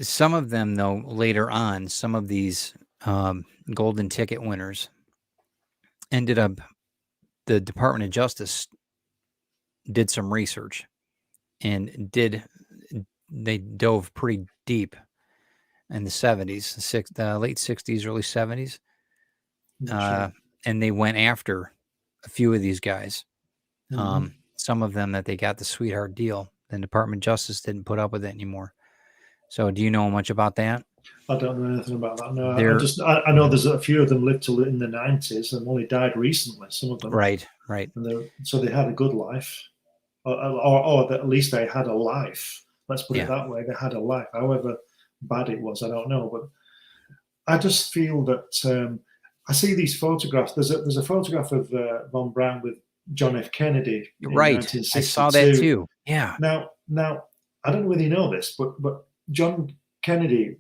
some of them, though, later on, some of these golden ticket winners ended up. The Department of Justice did some research and they dove pretty deep in the 70s, late 60s, early 70s. And they went after a few of these guys. Some of them that they got the sweetheart deal the Department of Justice didn't put up with it anymore. So do you know much about that? I don't know anything about that. No, They're- I know there's a few of them lived till in the 90s and only died recently. Some of them, Right. And so they had a good life, or at least they had a life. Let's put Yeah. it that way. They had a life, however bad it was. I don't know, but I just feel that I see these photographs. There's a photograph of Von Braun with John F. Kennedy in Right. 1962. I saw that too. Yeah. Now, I don't know whether you know this, but John Kennedy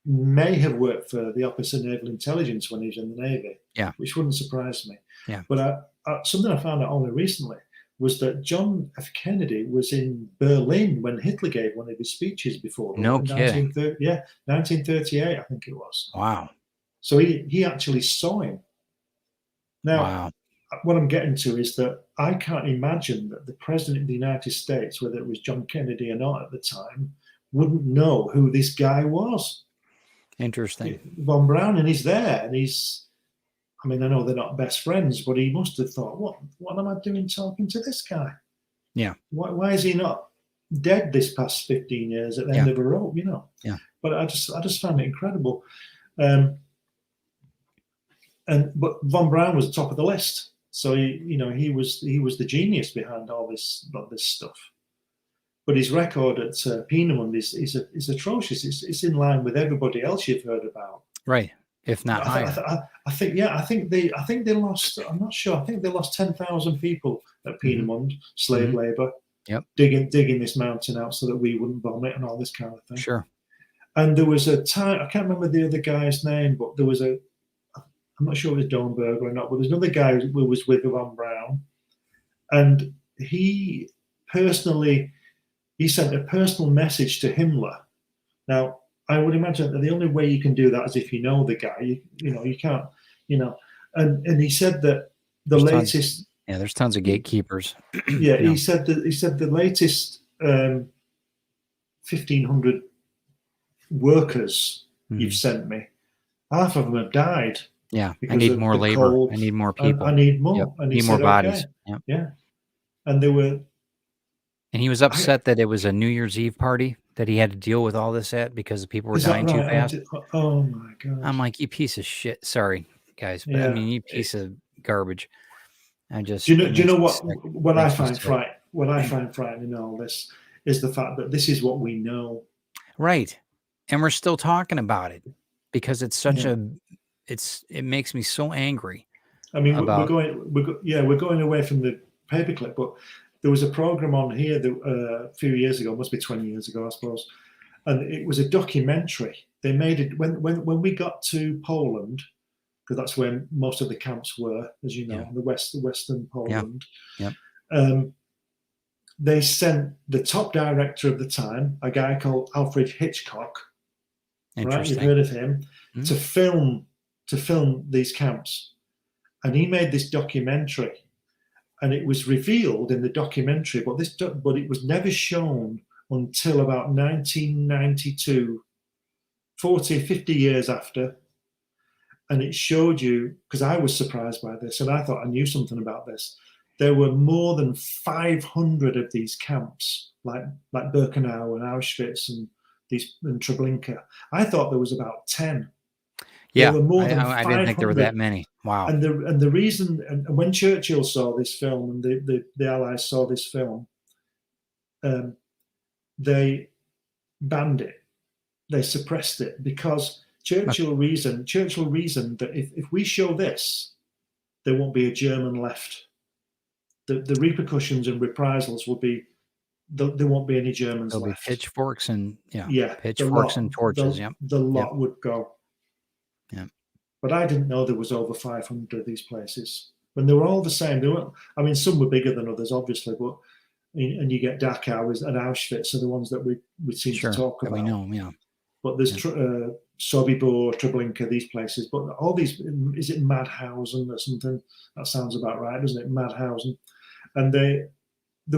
may have worked for the Office of Naval Intelligence when he was in the Navy. Yeah. Which wouldn't surprise me. Yeah. But something I found out only recently was that John F. Kennedy was in Berlin when Hitler gave one of his speeches before. No kidding. 1938, I think it was. Wow. So he actually saw him. Now, Wow. what I'm getting to is that I can't imagine that the President of the United States, whether it was John Kennedy or not at the time, wouldn't know who this guy was. Interesting. Von Braun, and he's there, and I know they're not best friends, but he must have thought, what am I doing talking to this guy? Yeah. Why is he not dead this past 15 years at the end of a rope, Yeah. But I just found it incredible. But Von Braun was top of the list. So he was the genius behind all this stuff. But his record at Peenemund is atrocious. It's in line with everybody else you've heard about. Right. If not higher. I think they lost. I'm not sure. I think they lost 10,000 people at Peenemund, slave labor. Yep. Digging this mountain out so that we wouldn't bomb it and all this kind of thing. Sure. And there was a time, I can't remember the other guy's name, but there was I'm not sure it was Dornberg or not, but there's another guy who was with Von Braun, and he sent a personal message to Himmler. Now, I would imagine that the only way you can do that is if you know the guy. You can't, and he said that there's tons of gatekeepers. Yeah, he said the latest 1,500 workers you've sent me, half of them have died. Yeah, I need more labor. I need more people. I need more. Yep. And need more bodies. Okay. Yeah. And they were. And he was upset that it was a New Year's Eve party that he had to deal with all this at because people were dying too fast. Oh my God. I'm like, you piece of shit. Sorry, guys, but I mean, you piece of garbage. Do you know what I find frightening in all this is the fact that this is what we know. Right. And we're still talking about it because it's such it makes me so angry. I mean, we're going away from the paperclip, but there was a program on here a few years ago, must be 20 years ago, I suppose, and it was a documentary. They made it when we got to Poland, because that's where most of the camps were, as you know, in the western Poland. Yeah. They sent the top director of the time, a guy called Alfred Hitchcock. Right, you've heard of him, to film these camps, and he made this documentary, and it was revealed in the documentary, but it was never shown until about 1992, 50 years after. And it showed you, because I was surprised by this, and I thought I knew something about this. There were more than 500 of these camps, like Birkenau and Auschwitz and Treblinka. I thought there was about 10. Yeah, there were more than I didn't think there were that many. Wow. And the reason, and when Churchill saw this film and the Allies saw this film, they banned it. They suppressed it because Churchill reasoned that if we show this, there won't be a German left. The repercussions and reprisals will be, there won't be any Germans There'll left. Be pitchforks and pitchforks and torches. The lot would go. Yeah. But I didn't know there was over 500 of these places. When they were all the same, they weren't. I mean, some were bigger than others, obviously, but and you get Dachau and Auschwitz are the ones that we seem to talk about. We know, yeah. But there's Sobibor, Treblinka, these places. But all these, is it Madhausen or something? That sounds about right, doesn't it? Madhausen. And there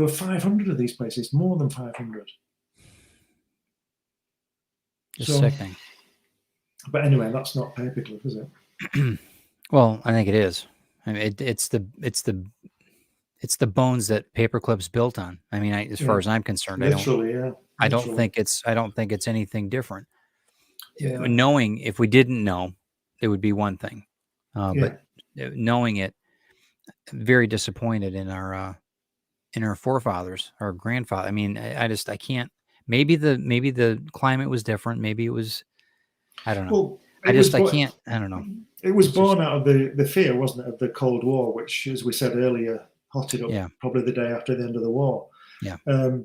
were 500 of these places, more than 500. Just sickening. But anyway, that's not paperclip, is it? Well, I think it is. I mean, it's the bones that paperclip's built on. I mean, as far Yeah. as I'm concerned, Literally, yeah. I don't Literally. think it's anything different. Yeah. Knowing, if we didn't know, it would be one thing. Yeah. But knowing it, very disappointed in our forefathers, our grandfather. I mean, I can't. Maybe the climate was different. Maybe it was. I don't know. Well, I can't. I don't know. It was It's just- born out of the fear, wasn't it, of the Cold War, which, as we said earlier, hotted up Yeah. probably the day after the end of the war. Yeah. But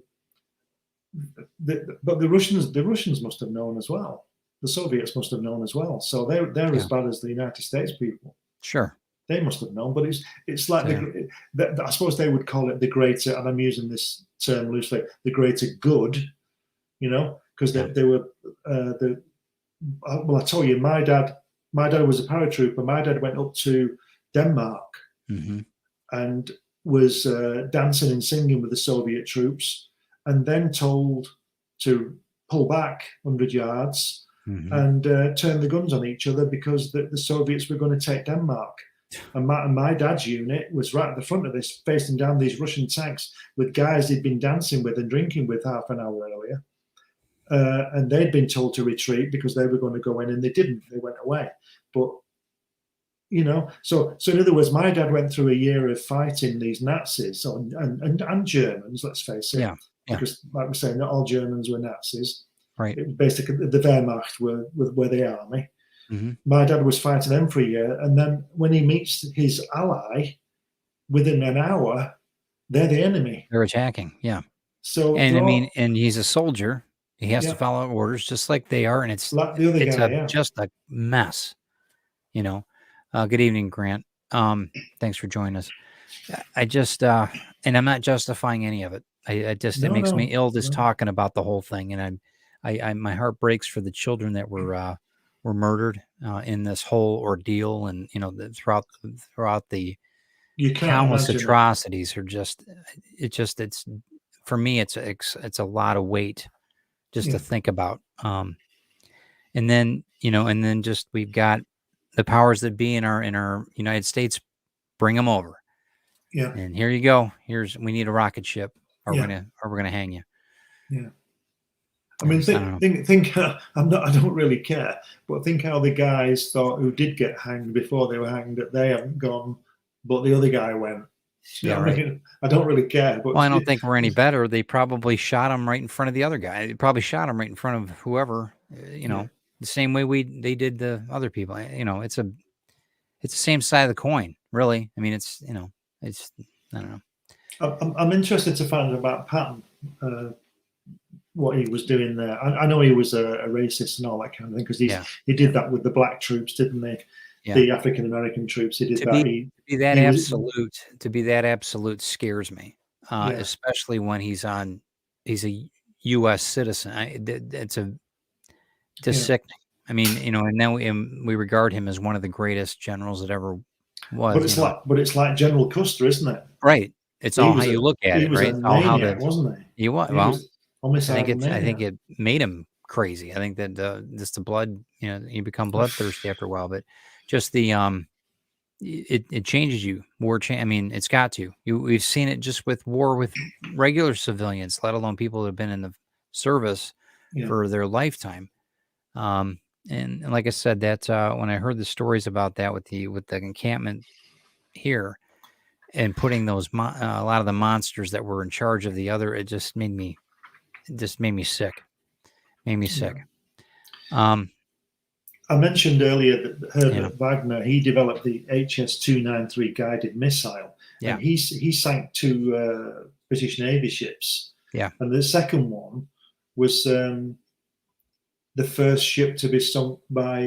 the Russians must have known as well. The Soviets must have known as well. So they're as bad as the United States people. Sure. They must have known, but it's like Yeah. I suppose they would call it the greater, and I'm using this term loosely, the greater good, because they were well, I told you, my dad was a paratrooper. My dad went up to Denmark and was dancing and singing with the Soviet troops, and then told to pull back 100 yards and turn the guns on each other because the Soviets were going to take Denmark. And my dad's unit was right at the front of this, facing down these Russian tanks with guys he'd been dancing with and drinking with half an hour earlier. And they'd been told to retreat because they were going to go in, and they didn't. They went away. But, so in other words, my dad went through a year of fighting these Nazis and Germans, let's face it. Yeah. Because, like we're saying, not all Germans were Nazis. Right. It was basically the Wehrmacht were the army. Mm-hmm. My dad was fighting them for a year, and then when he meets his ally, within an hour, they're the enemy. They're attacking. Yeah. So, and I mean, and he's a soldier. He has Yeah. to follow orders just like they are, and it's like the other guy, just a mess. Good evening, Grant. Thanks for joining us. I just and I'm not justifying any of it. It makes me ill just talking about the whole thing, and I my heart breaks for the children that were murdered in this whole ordeal, and throughout the countless atrocities are just it's for me it's a lot of weight just to think about. And then just we've got the powers that be in our United States, bring them over. Yeah. And here you go. We need a rocket ship, or we're gonna hang you. Yeah. I mean, think. I don't really care, but think how the guys thought who did get hanged before they were hanged that they haven't gone, but the other guy went. I don't really care. But I don't think we're any better. They probably shot him right in front of the other guy. They probably shot him right in front of whoever. The same way they did the other people. It's the same side of the coin, really. I mean, it's I don't know. I'm interested to find out about Patton, what he was doing there. I know he was a racist and all that kind of thing, because he did that with the black troops, didn't he? Yeah. The African American troops. He did to be that absolute scares me, especially when he's a U.S. citizen. It's just sickening. I mean, and then we regard him as one of the greatest generals that ever was. But it's like General Custer, isn't it? Right. It's all how you look at it, right? All how wasn't he? He was. Well, I think it made him crazy. I think that just the blood, you become bloodthirsty after a while. But just the it changes you. I mean, it's got to. We've seen it just with war with regular civilians, let alone people that have been in the service for their lifetime. And like I said, that when I heard the stories about that with the encampment here, and putting those a lot of the monsters that were in charge of the other, it just made me sick. Sick. I mentioned earlier that Herbert Wagner, he developed the HS-293 guided missile. Yeah. And he sank 2 British Navy ships. Yeah. And the second one was the first ship to be sunk by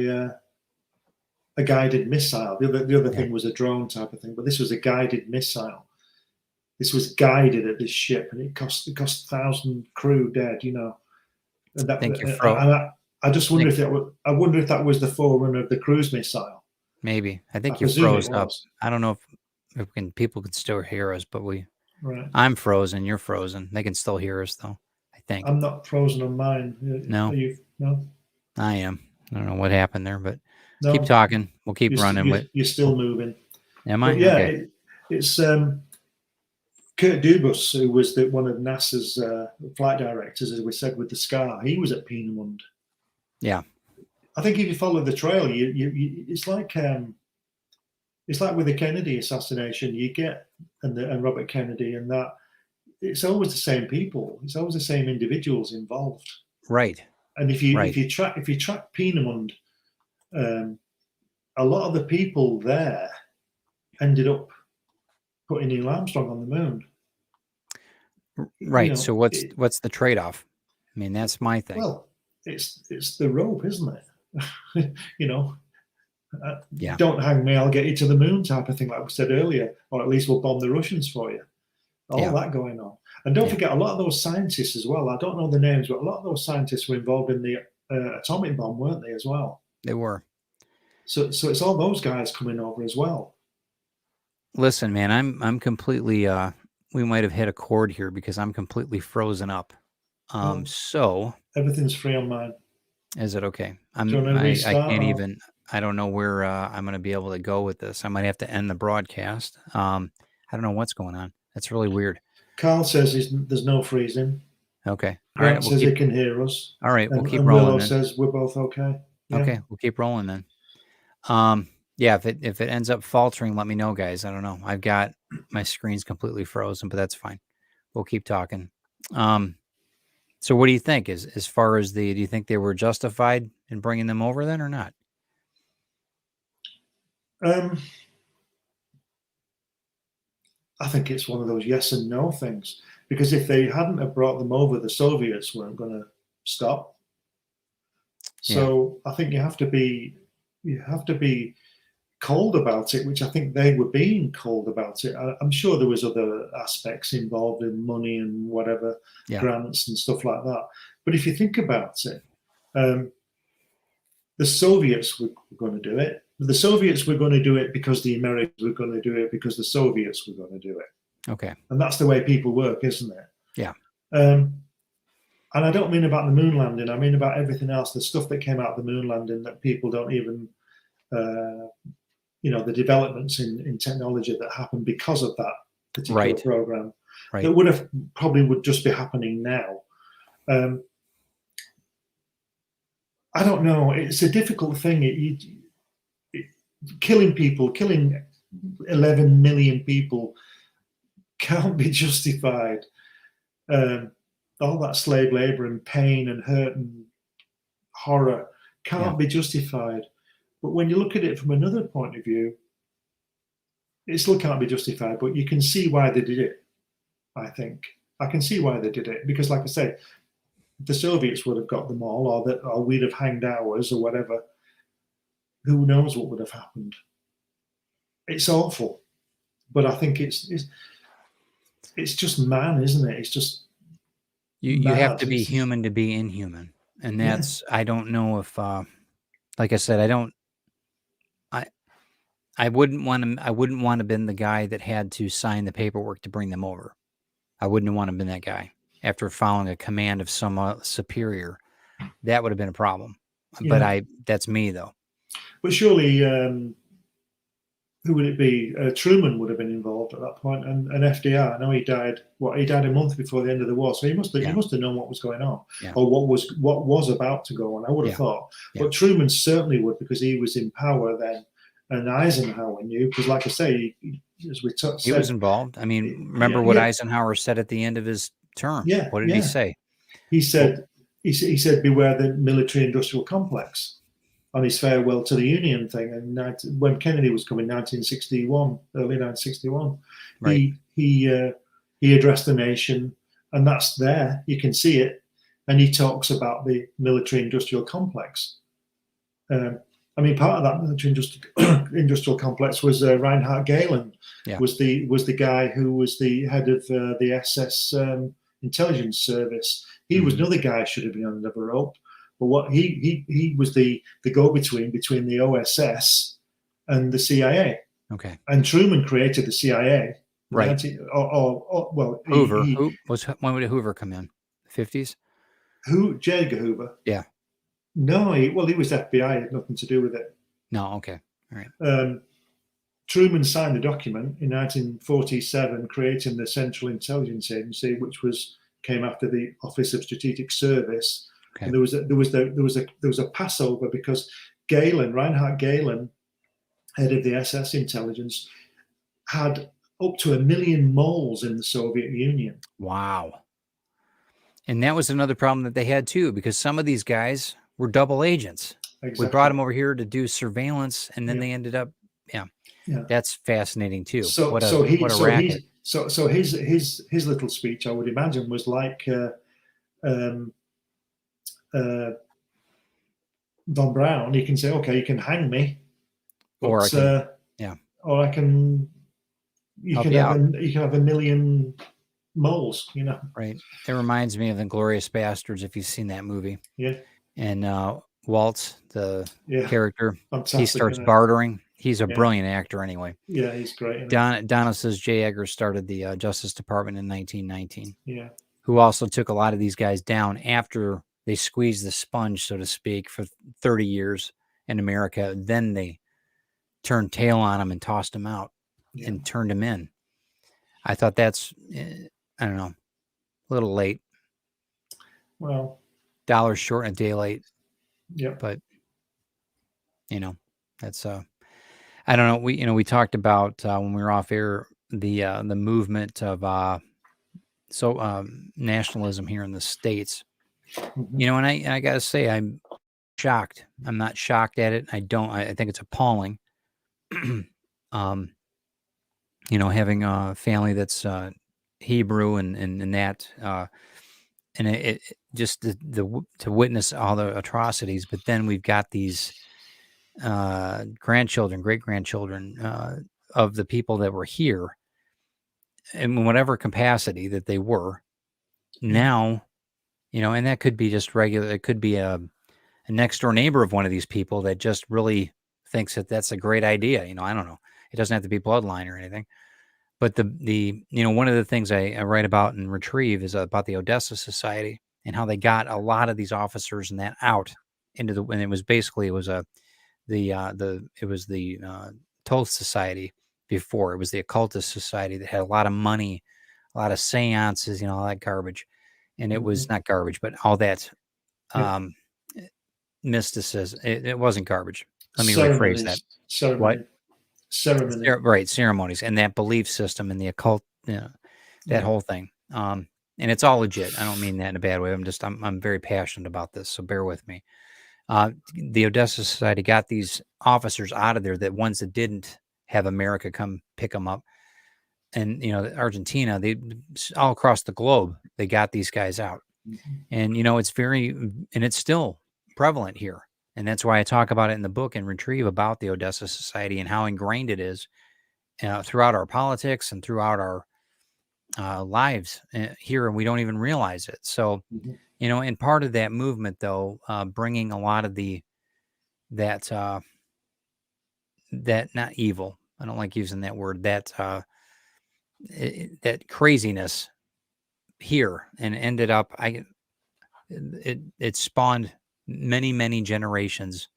a guided missile. The other thing was a drone type of thing, but this was a guided missile. This was guided at this ship, and it cost 1,000 crew dead. And I just wonder if that was the forerunner of the cruise missile. Maybe. I think you froze up. I don't know if people can still hear us, but I'm frozen. You're frozen. They can still hear us though, I think. I'm not frozen on mine. No. No. I am. I don't know what happened there, but keep talking. We'll keep running. You're still moving. Am I? But yeah, okay. It's Kurt Dubus, who was one of NASA's flight directors, as we said, with the SCAR, he was at Peenemund. Yeah. I think if you follow the trail, it's like with the Kennedy assassination. You get and Robert Kennedy, and that it's always the same people. It's always the same individuals involved. Right. And if you track Peenemund, a lot of the people there ended up putting Neil Armstrong on the moon. Right. You know, so what's the trade-off? I mean, that's my thing. Well, it's the rope, isn't it? Yeah. Don't hang me, I'll get you to the moon type of thing, like we said earlier, or at least we'll bomb the Russians for you. All that going on. And don't forget, a lot of those scientists as well, I don't know the names, but a lot of those scientists were involved in the atomic bomb, weren't they, as well? They were. So it's all those guys coming over as well. Listen, man, I'm completely we might have hit a chord here because I'm completely frozen up. So everything's free on mine. Is it okay? I can't even. I don't know where I'm going to be able to go with this. I might have to end the broadcast. I don't know what's going on. That's really weird. Carl says there's no freezing. Okay. All right. Says he can hear us. All right. We'll keep rolling. Willow says we're both okay. Yeah. Okay. We'll keep rolling then. Yeah. If it ends up faltering, let me know, guys. I don't know. I've got my screen's completely frozen, but that's fine. We'll keep talking. So what do you think? As far as do you think they were justified in bringing them over then or not? I think it's one of those yes and no things, because if they hadn't have brought them over, the Soviets weren't going to stop. So I think you have to be cold about it, which I think they were being cold about it. I'm sure there was other aspects involved in money and whatever, grants and stuff like that. But if you think about it, the Soviets were going to do it. The Soviets were going to do it because the Americans were going to do it because the Soviets were going to do it. Okay. And that's the way people work, isn't it? Yeah. And I don't mean about the moon landing. I mean about everything else, the stuff that came out of the moon landing that people don't even, the developments in technology that happened because of that particular program that would just be happening now. I don't know. It's a difficult thing. Killing 11 million people can't be justified. All that slave labor and pain and hurt and horror can't be justified. But when you look at it from another point of view, it still can't be justified, but you can see why they did it, I think. I can see why they did it, because like I say, the Soviets would have got them all, or we'd have hanged ours or whatever. Who knows what would have happened? It's awful, but I think it's just man, isn't it? It's just you have to be human to be inhuman, and that's I don't know if, like I said, I wouldn't want to have been the guy that had to sign the paperwork to bring them over. I wouldn't want to have been that guy after following a command of some superior. That would have been a problem. Yeah. But that's me though. But surely, who would it be? Truman would have been involved at that point, and FDR. I know he died. He died a month before the end of the war, so he must have known what was going on, or what was about to go on. I would have thought, but Truman certainly would, because he was in power then, and Eisenhower knew, because, like I say, as we said, he was involved. I mean, remember what Eisenhower said at the end of his term? Yeah. What did he say? He said, he said, beware the military-industrial complex, on his farewell to the Union thing. And when Kennedy was coming, early 1961, he addressed the nation, and that's there. You can see it. And he talks about the military-industrial complex. I mean, part of that military-industrial complex was Reinhard Gehlen, was the guy who was the head of the SS intelligence service. He was another guy who should have been on another rope. But what he was the go-between between the OSS and the CIA. Okay. And Truman created the CIA. Right. Hoover. When would Hoover come in? 50s? J. Edgar Hoover. Yeah. No, he was FBI. Had nothing to do with it. No. Okay. All right. Truman signed the document in 1947, creating the Central Intelligence Agency, which came after the Office of Strategic Service. Okay. And there was a Passover because Reinhard Gehlen, head of the SS intelligence, had up to 1 million moles in the Soviet Union. Wow. And that was another problem that they had too, because some of these guys were double agents. Exactly. We brought them over here to do surveillance, and then they ended up, Yeah. That's fascinating too. So what a racket. His little speech, I would imagine, was like Von Braun. He can say, "Okay, you can hang me, but, or I can. You can have 1 million moles." Right. It reminds me of Inglourious Bastards, if you've seen that movie. Yeah. And Waltz, the character, Fantastic, he starts bartering. He's a brilliant actor anyway. Yeah, he's great. Donna says J. Edgar started the Justice Department in 1919. Yeah. Who also took a lot of these guys down after they squeezed the sponge, so to speak, for 30 years in America. Then they turned tail on them and tossed them out and turned them in. I thought that's, I don't know, a little late. Well, $1 short and a day late. Yeah. But, that's, I don't know. We talked about when we were off air, the movement of nationalism here in the States. Mm-hmm. And I got to say, I'm shocked. I'm not shocked at it. I think it's appalling. Having a family that's Hebrew and that, and it just to witness all the atrocities. But then we've got these grandchildren, great grandchildren of the people that were here, in whatever capacity that they were. Now, and that could be just regular. It could be a next door neighbor of one of these people that just really thinks that that's a great idea. I don't know. It doesn't have to be bloodline or anything. But the one of the things I write about and retrieve is about the Odessa Society and how they got a lot of these officers and that out into and it was the Thoth Society before. It was the occultist society that had a lot of money, a lot of seances, all that garbage. And it was not garbage, but all that mysticism. It wasn't garbage. Let me rephrase that. Ceremony. Ceremony. Right, ceremonies and that belief system and the occult, that whole thing. And it's all legit. I don't mean that in a bad way. I'm very passionate about this, so bear with me. The Odessa Society got these officers out of there, that ones that didn't have America come pick them up. And, Argentina, they all across the globe, they got these guys out. And, it's still prevalent here. And that's why I talk about it in the book and retrieve about the Odessa Society and how ingrained it is throughout our politics and throughout our lives here. And we don't even realize it. So, and part of that movement, though, bringing a lot of that not evil. I don't like using that word, that craziness here, and ended up, it spawned many, many generations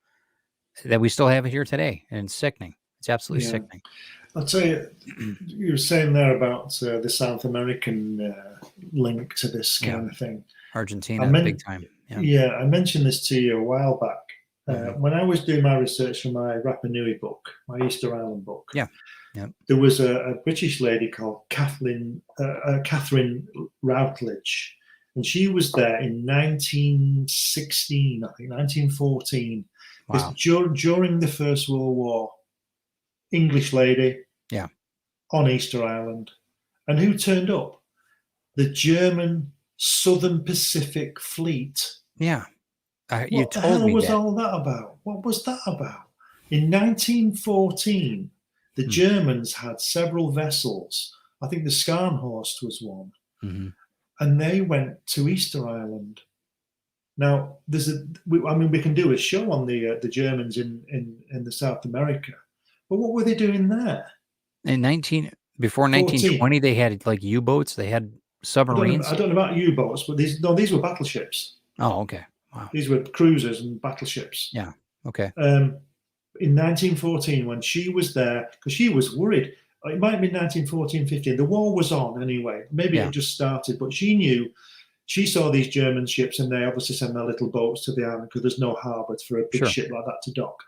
that we still have it here today. And it's sickening. It's absolutely sickening. I'll tell you, you were saying there about the South American link to this kind of thing. Argentina, big time. Yeah, I mentioned this to you a while back. When I was doing my research for my Rapa Nui book, my Easter Island book, there was a British lady called Catherine Routledge, and she was there in 1916, I think, 1914. Wow. During the First World War, English lady, on Easter Island. And who turned up? The German Southern Pacific Fleet. Yeah. What the hell was all that about? What was that about? In 1914, the Germans had several vessels. I think the Scharnhorst was one. And they went to Easter Island. Now, we can do a show on the Germans in the South America, but what were they doing there? Before 1920, they had like U-boats. They had submarines. I don't know about U-boats, but these were battleships. Oh, okay. Wow. These were cruisers and battleships. Yeah. Okay. in 1914 when she was there, because she was worried. It might have been 1914, 15. The war was on anyway. Maybe it Yeah. had just started, but she knew. She saw these German ships, and they obviously send their little boats to the island because there's no harbour for a big Sure. ship like that to dock.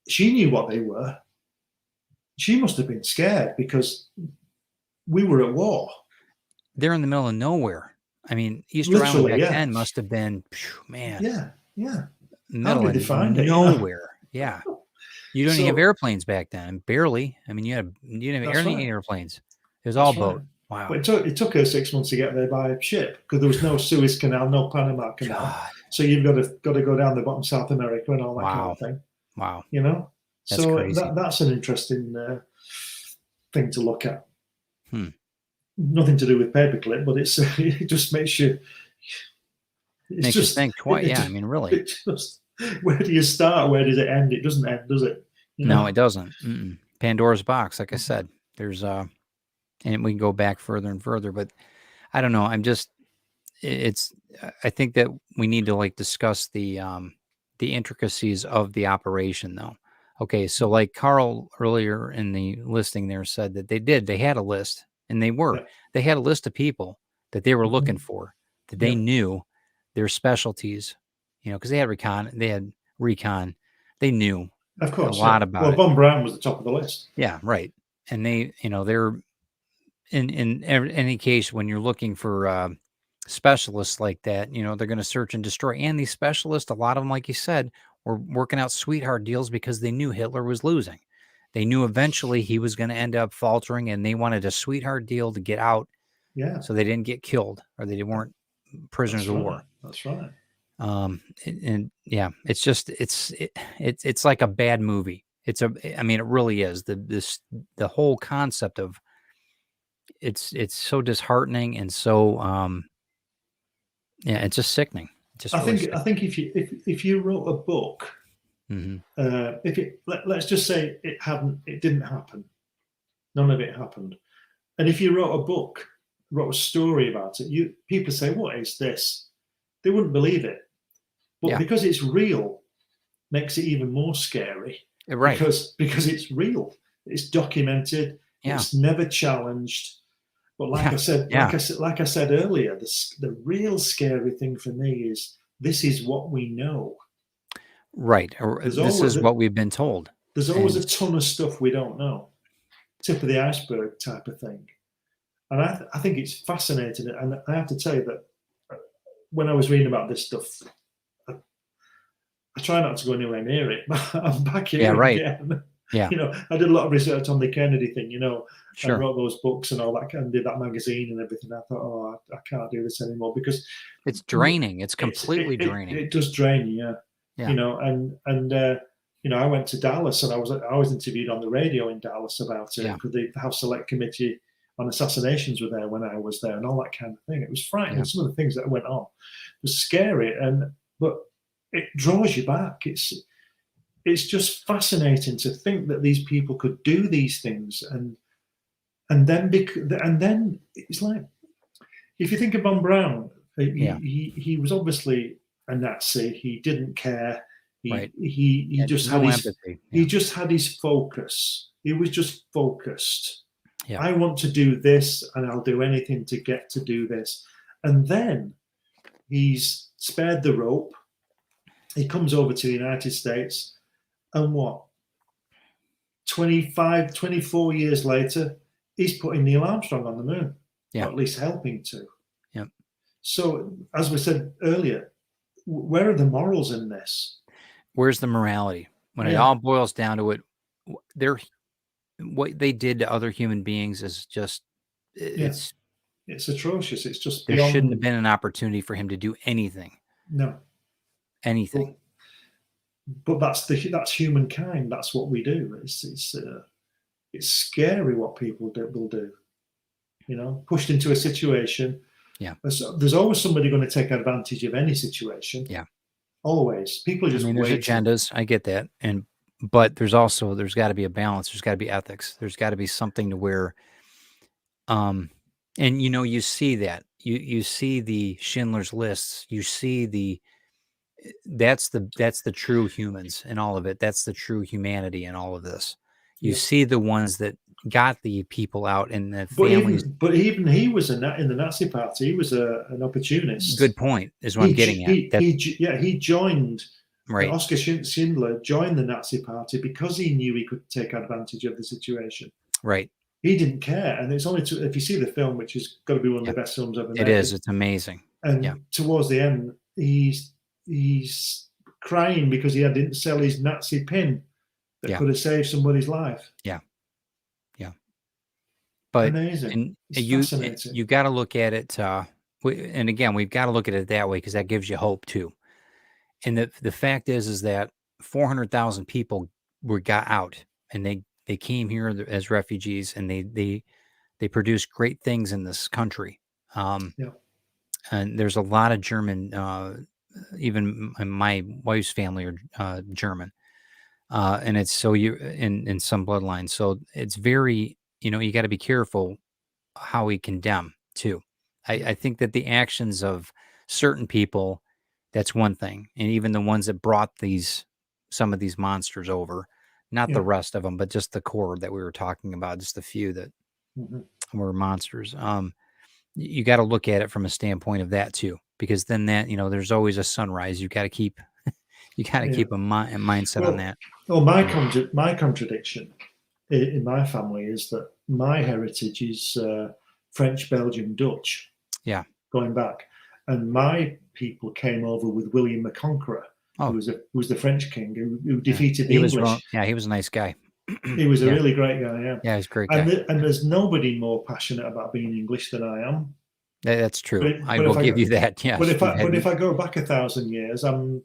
She knew what they were. She must have been scared because we were at war. They're in the middle of nowhere. I mean, Easter Island Literally, back yeah. then must have been, man, Yeah, yeah. middle did they of find it, you know? nowhere. Yeah. You don't even have So airplanes back then, barely. I mean, you didn't have That's any right. airplanes. It was all that's right. boat. Wow. But it took her 6 months to get there by ship because there was no Suez Canal, no Panama Canal. God. So you've got to go down the bottom South America and all that kind Wow. of thing. Wow. You know, That's so crazy. that's an interesting thing to look at. Nothing to do with paperclip, but it's it just makes you. Makes you think twice. Yeah, I mean, really. It just, where do you start? Where does it end? It doesn't end, does it? You No, know? it doesn't. Pandora's box, like I said. There's and we can go back further and further, but I don't know. I think that we need to like discuss the intricacies of the operation though. Okay, so like Carl earlier in the listing there said that they had a list and they had a list of people that they were looking for, that they knew their specialties, because they had recon, they knew Of course, a lot about well, it. Von Braun was the top of the list. Yeah, right. And they're in any case when you're looking for specialists like that, they're going to search and destroy. And these specialists, a lot of them, like you said, were working out sweetheart deals because they knew Hitler was losing. They knew eventually he was going to end up faltering, and they wanted a sweetheart deal to get out. Yeah. So they didn't get killed or they weren't prisoners of war. That's right. And yeah, it's just it's like a bad movie. I mean, it really is. The whole concept of it's so disheartening and so yeah, it's just sickening. I think if you wrote a book, let's just say it didn't happen, none of it happened, and if you wrote a story about it, people say, "What is this?" They wouldn't believe it, but because it's real, makes it even more scary. Right? Because it's real, it's documented, it's never challenged. But like I said earlier, the real scary thing for me is this is what we know. Right. Or this is what we've been told. There's always a ton of stuff we don't know. Tip of the iceberg type of thing. And I think it's fascinating. And I have to tell you that when I was reading about this stuff, I try not to go anywhere near it, but I'm back here again. Yeah. I did a lot of research on the Kennedy thing, Sure. I wrote those books and all that, and did that magazine and everything. I thought, I can't do this anymore because it's draining. It's completely draining. It does drain you, yeah. I went to Dallas and I was interviewed on the radio in Dallas about it because the House Select Committee on Assassinations were there when I was there and all that kind of thing. It was frightening. Some of the things that went on was scary, but it draws you back. It's just fascinating to think that these people could do these things, and then it's like, if you think of Von Braun, he was obviously a Nazi. He didn't care. He just had empathy. He just had his focus. He was just focused. Yeah. I want to do this, and I'll do anything to get to do this. And then he's spared the rope. He comes over to the United States, and 24 years later, he's putting Neil Armstrong on the moon, or at least helping to. Yep. So, as we said earlier, where are the morals in this? Where's the morality? When it all boils down to it, what they did to other human beings is just it's atrocious. It's just there shouldn't have been an opportunity for him to do anything. No. Anything. But that's humankind. That's what we do. It's scary what people will do. Pushed into a situation. Yeah. There's always somebody going to take advantage of any situation. Yeah. Always. People just there's agendas. I get that. But there's got to be a balance. There's got to be ethics. There's got to be something to where, and you see that. You see the Schindler's Lists. You see that's the true humans in all of it. That's the true humanity in all of this. You Yeah. see the ones that got the people out and the But families. even he was in the Nazi Party. He was an opportunist. Good point is what I'm getting at. He joined. Right. Oskar Schindler joined the Nazi Party because he knew he could take advantage of the situation. Right. He didn't care, and it's only if you see the film, which has got to be one of the best films ever made. It is. It's amazing. And towards the end, he's crying because he didn't sell his Nazi pin that could have saved somebody's life. Yeah. Yeah. But amazing. You got to look at it. And again, we've got to look at it that way because that gives you hope too. And the fact is that 400,000 people got out, and they came here as refugees, and they produced great things in this country. And there's a lot of German, even my wife's family are German, and it's so you in some bloodlines. So it's very, you got to be careful how we condemn too. I think that the actions of certain people, that's one thing, and even the ones that brought some of these monsters over, not the rest of them, but just the core that we were talking about, just the few that were monsters. You got to look at it from a standpoint of that too, because then that, there's always a sunrise. You got to keep a mindset on that. Well, my contradiction in my family is that my heritage is French, Belgian, Dutch. Yeah, going back, and my people came over with William the Conqueror, who was the French king who defeated the English. He was a nice guy. He was a really great guy. Yeah, he's a great guy. And there's nobody more passionate about being English than I am. That's true. I will give you that. Yeah. But if I go back 1,000 years, I'm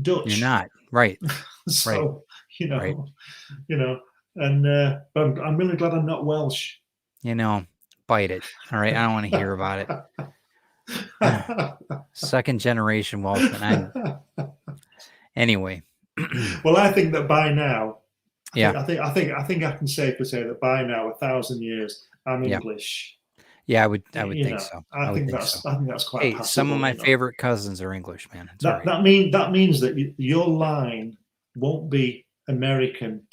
Dutch. You're not right. So and but I'm really glad I'm not Welsh. Bite it. All right, I don't want to hear about it. Second generation Welshman. Anyway. Well, I think that by now, I think I can safely say that by now, 1,000 years, I'm English. Yeah, I would think so. I think that's quite. Hey, some of my favorite cousins are English, man. That means that your line won't be American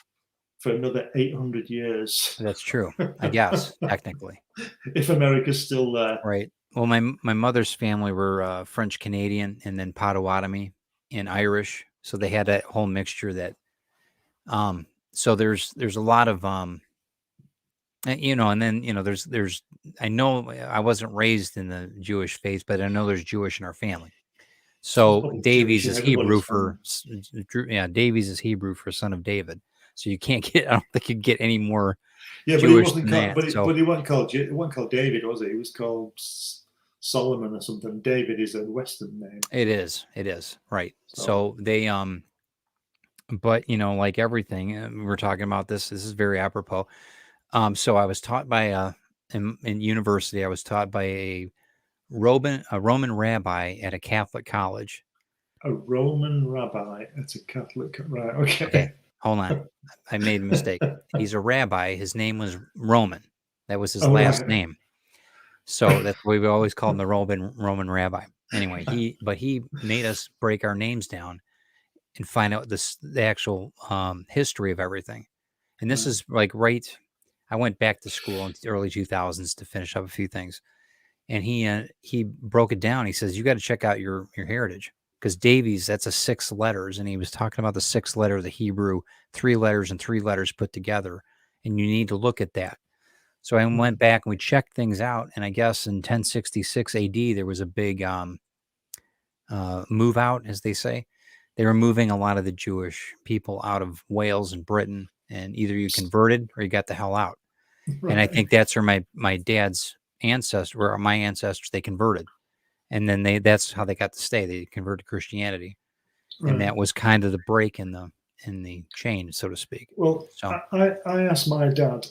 for another 800 years. That's true, I guess, technically. If America's still there. Right. Well, my mother's family were French Canadian and then Potawatomi and Irish. So they had that whole mixture that so there's a lot of and then there's I know I wasn't raised in the Jewish faith, but I know there's Jewish in our family. So Davies is Hebrew for Davies is Hebrew for son of David. So you can't get. I don't think you get any more. Yeah, Jewish but he wasn't called David, was it? He was called Solomon or something. David is a Western name. It is right. So they but like everything, we're talking about this. This is very apropos. So I was taught by in university. I was taught by a Roman rabbi at a Catholic college. A Roman rabbi at a Catholic, right? Okay. Hold on. I made a mistake. He's a rabbi. His name was Roman. That was his last name. So that's why we always called him the Roman rabbi. Anyway, he made us break our names down and find out the actual history of everything. And this is like I went back to school in the early 2000s to finish up a few things. And he broke it down. He says, you got to check out your heritage. Because Davies, that's a 6 letters, and he was talking about the 6th letter of the Hebrew, 3 letters and 3 letters put together, and you need to look at that. So I went back and we checked things out, and I guess in 1066 AD there was a big move out, as they say. They were moving a lot of the Jewish people out of Wales and Britain, and either you converted or you got the hell out. Right. And I think that's where my dad's ancestors, or my ancestors, they converted. And then that's how they got to stay. They converted to Christianity. Right. And that was kind of the break in the chain, so to speak. Well, so I asked my dad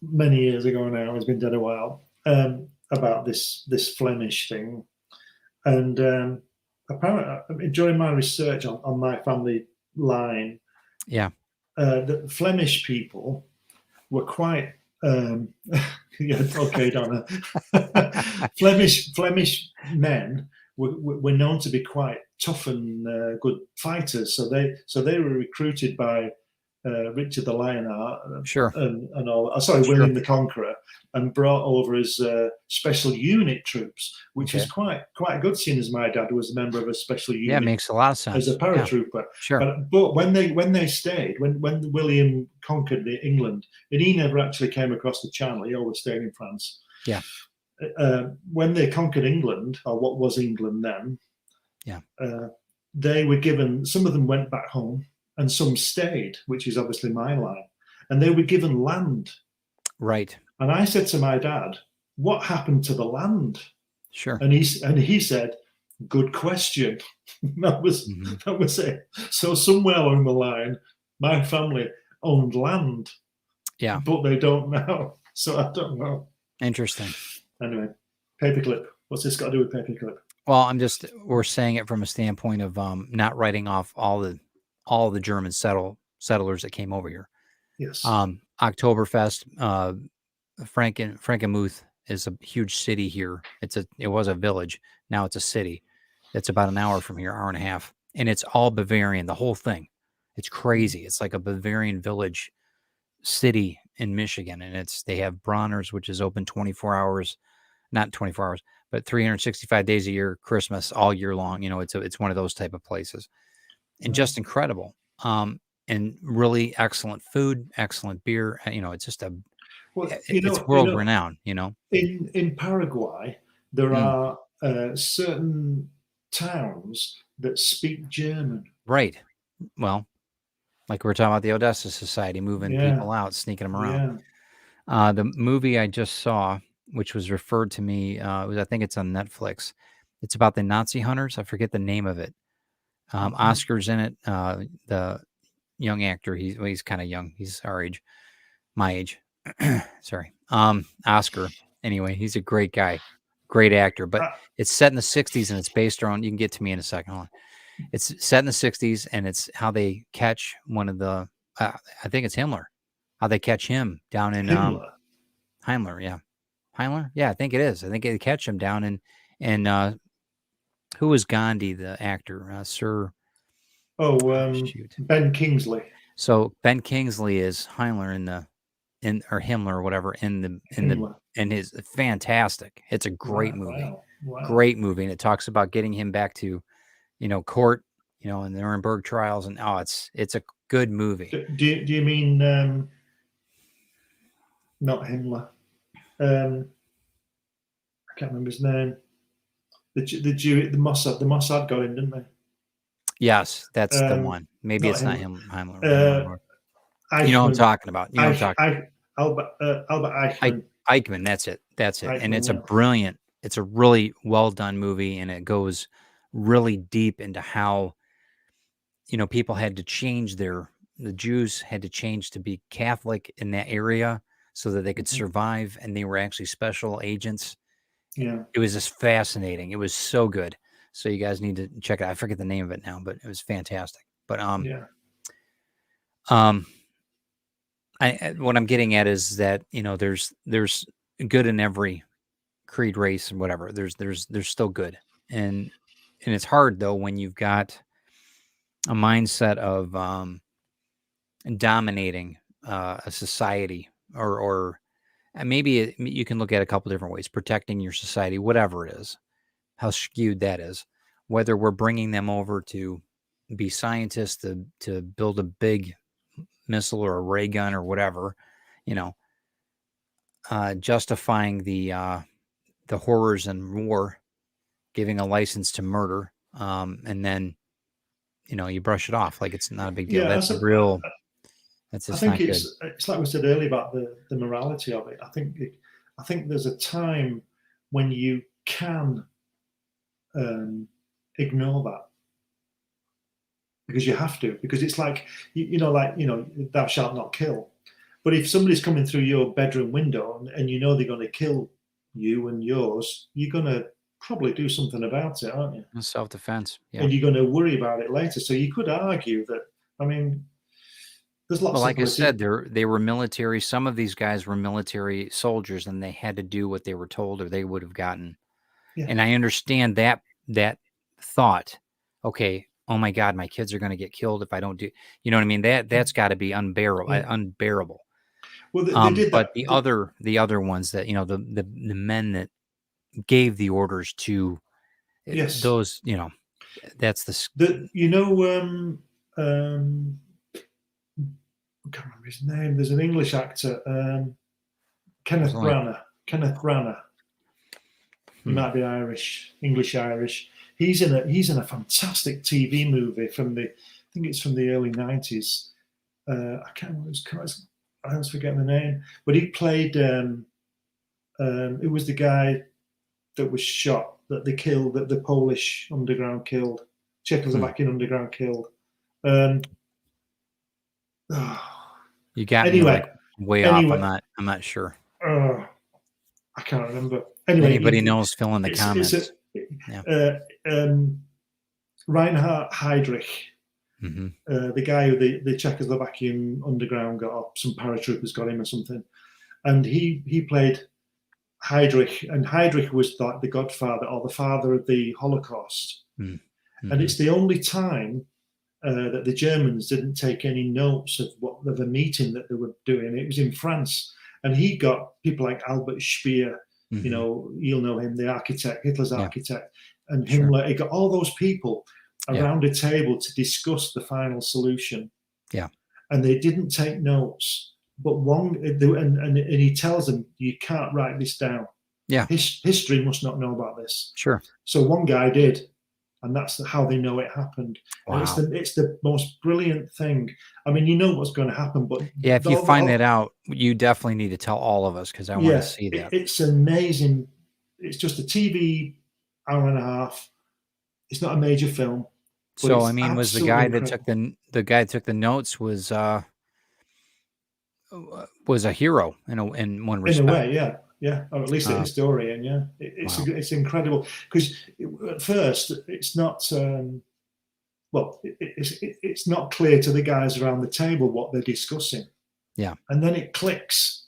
many years ago now, he's been dead a while, about this Flemish thing. And apparently during my research on my family line, the Flemish people were quite okay, Donna. Flemish men were known to be quite tough and good fighters. So they were recruited by Richard the Lionheart Sure. and all. Sorry, Sure. William the Conqueror, and brought over as special unit troops, which was Okay. quite good. Seeing as my dad was a member of a special Yeah, it unit makes a lot of sense. as a Yeah, paratrooper. sure. But when they stayed, when William conquered England, and he never actually came across the Channel, he always stayed in France. Yeah. When they conquered England, or what was England then, Yeah. they were given, some of them went back home and some stayed, which is obviously my line, and they were given land. Right. And I said to my dad, what happened to the land? Sure. And he said, good question. that was it. So somewhere along the line, my family owned land. Yeah. But they don't now. So I don't know. Interesting. Anyway, paperclip. What's this got to do with paperclip? Well, we're saying it from a standpoint of not writing off all the German settlers that came over here. Yes. Oktoberfest, Frankenmuth is a huge city here. It was a village. Now it's a city. It's about an hour from here, hour and a half. And it's all Bavarian, the whole thing. It's crazy. It's like a Bavarian village city in Michigan. And they have Bronner's, which is open 24 hours, not 24 hours, but 365 days a year, Christmas, all year long. You know, it's one of those type of places. And just incredible. And really excellent food, excellent beer. You know, it's just it's world renowned, you know. In Paraguay, there are certain towns that speak German. Right. Well, like we were talking about the Odessa Society, moving people out, sneaking them around. Yeah. The movie I just saw, which was referred to me, I think it's on Netflix. It's about the Nazi hunters. I forget the name of it. Oscar's in it. The young actor, he's kind of young. He's our age, my age. Sorry. Oscar. Anyway, he's a great guy, great actor. But it's set in the 60s and it's based around. You can get to me in a second. Hold on. It's set in the 60s and it's how they catch one of the. I think it's Himmler. How they catch him down in Himmler. Yeah, Himmler. Yeah, I think it is. I think they catch him down in who was Gandhi, the actor, Sir. Ben Kingsley. So Ben Kingsley is Himmler or Himmler or whatever in his fantastic. It's a great movie. Wow. Great movie, and it talks about getting him back to, court, in the Nuremberg trials, and it's a good movie. Do you mean not Himmler? I can't remember his name. The Mossad got him, didn't they? Yes, that's the one. Maybe it's not Himmler. You know what I'm talking about. You know what I'm talking about. Albert Eichmann. Eichmann, that's it. Eichmann, and it's a really well done movie, and it goes really deep into how, people had to change the Jews had to change to be Catholic in that area so that they could survive, and they were actually special agents. Yeah. It was just fascinating. It was so good. So you guys need to check it out. I forget the name of it now, but it was fantastic. But what I'm getting at is that, there's good in every creed, race, and whatever. There's still good. And it's hard though when you've got a mindset of dominating a society or maybe you can look at it a couple different ways, protecting your society, whatever it is, how skewed that is, whether we're bringing them over to be scientists to build a big missile or a ray gun or whatever, justifying the horrors and war, giving a license to murder, and then, you brush it off like it's not a big deal. Yeah, That's just not good. It's like we said earlier about the morality of it. I think there's a time when you can ignore that because you have to, because it's like thou shalt not kill. But if somebody's coming through your bedroom window and they're going to kill you and yours, you're going to probably do something about it, aren't you? Self-defense. Yeah. And you're going to worry about it later. So you could argue that, there's lots of like I said, they were military. Some of these guys were military soldiers and they had to do what they were told or they would have gotten. Yeah. And I understand that that thought, okay, oh my God, my kids are going to get killed if I don't do, you know what I mean? That's got to be unbearable, Yeah. unbearable. Well, they did But that. the other ones that, you know, the men that gave the orders to Yes. those, you know, that's the I can't remember his name. There's an English actor, Kenneth only- Branagh. Kenneth Branagh. He might be Irish, English Irish. He's in a fantastic TV movie from I think it's from the early 90s. I can't remember I always forget the name, but he played. It was the guy that was shot, that they killed, that the Polish underground killed, Czechoslovakian underground killed. You got me Anyway, like way off. I'm not sure. I can't remember. If Anyway, anybody knows, fill in the comments. Reinhard Heydrich, Mm-hmm. the guy who the Czechoslovakian underground got up, some paratroopers got him or something, and he played Heydrich, and Heydrich was like the godfather or the father of the Holocaust. Mm-hmm. And it's the only time that the Germans didn't take any notes of the meeting that they were doing. It was in France, and he got people like Albert Speer. Mm-hmm. You know, you'll know him, the architect, Hitler's architect, and Sure. Himmler. He got all those people around a table to discuss the final solution. Yeah, and they didn't take notes. But and he tells them, you can't write this down. Yeah, history must not know about this. Sure. So one guy did, and that's how they know it happened. Wow. And it's the most brilliant thing. I mean, you know what's going to happen, but yeah, if you find that out, you definitely need to tell all of us, because I want to see that. It's amazing. It's just a TV hour and a half. It's not a major film. So I mean, was the guy that took the notes was a hero in one respect? In a way, yeah, or at least a historian. Yeah, it's incredible, because at first it's not. It's not clear to the guys around the table what they're discussing. Yeah, and then it clicks.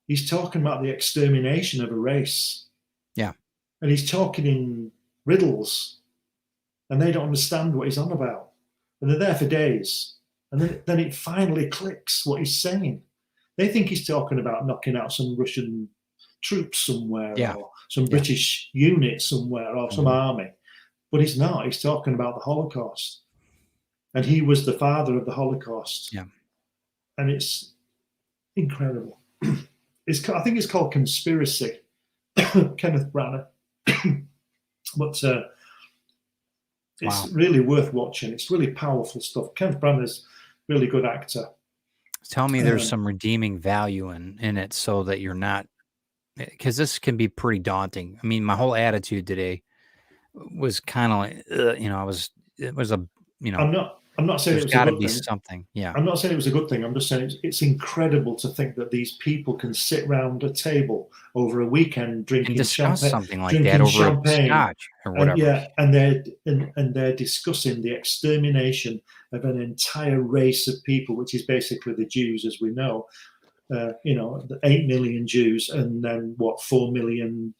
He's talking about the extermination of a race. Yeah, and he's talking in riddles, and they don't understand what he's on about, and they're there for days, and then it finally clicks what he's saying. They think he's talking about knocking out some Russian troops somewhere, or some British unit somewhere, or some army, but he's not. He's talking about the Holocaust, and he was the father of the Holocaust. Yeah, and it's incredible. I think it's called Conspiracy, Kenneth Branagh. But it's really worth watching. It's really powerful stuff. Kenneth Branagh's a really good actor. Tell me there's some redeeming value in it, so that you're not, because this can be pretty daunting. I mean, my whole attitude today was kind of like, it was a, I'm not saying it was a good thing. Something. Yeah. I'm not saying it was a good thing. I'm just saying it's incredible to think that these people can sit round a table over a weekend drinking champagne, something like that over a scotch or whatever. And they're discussing the extermination of an entire race of people, which is basically the Jews, as we know. The 8 million Jews, and then 4 million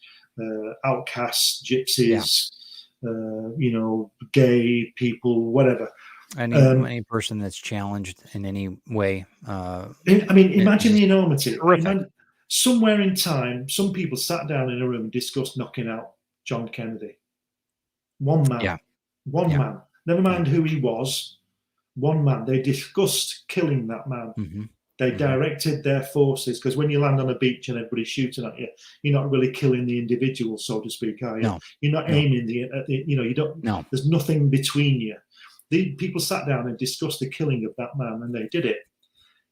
outcasts, gypsies, gay people, whatever. Any person that's challenged in any way. Imagine the enormity. Somewhere in time, some people sat down in a room and discussed knocking out John Kennedy. One man. Man. Never mind who he was. One man. They discussed killing that man. Mm-hmm. They directed their forces, because when you land on a beach and everybody's shooting at you, you're not really killing the individual, so to speak, are you? No. You're not aiming you don't. No. There's nothing between you. The people sat down and discussed the killing of that man, and they did it.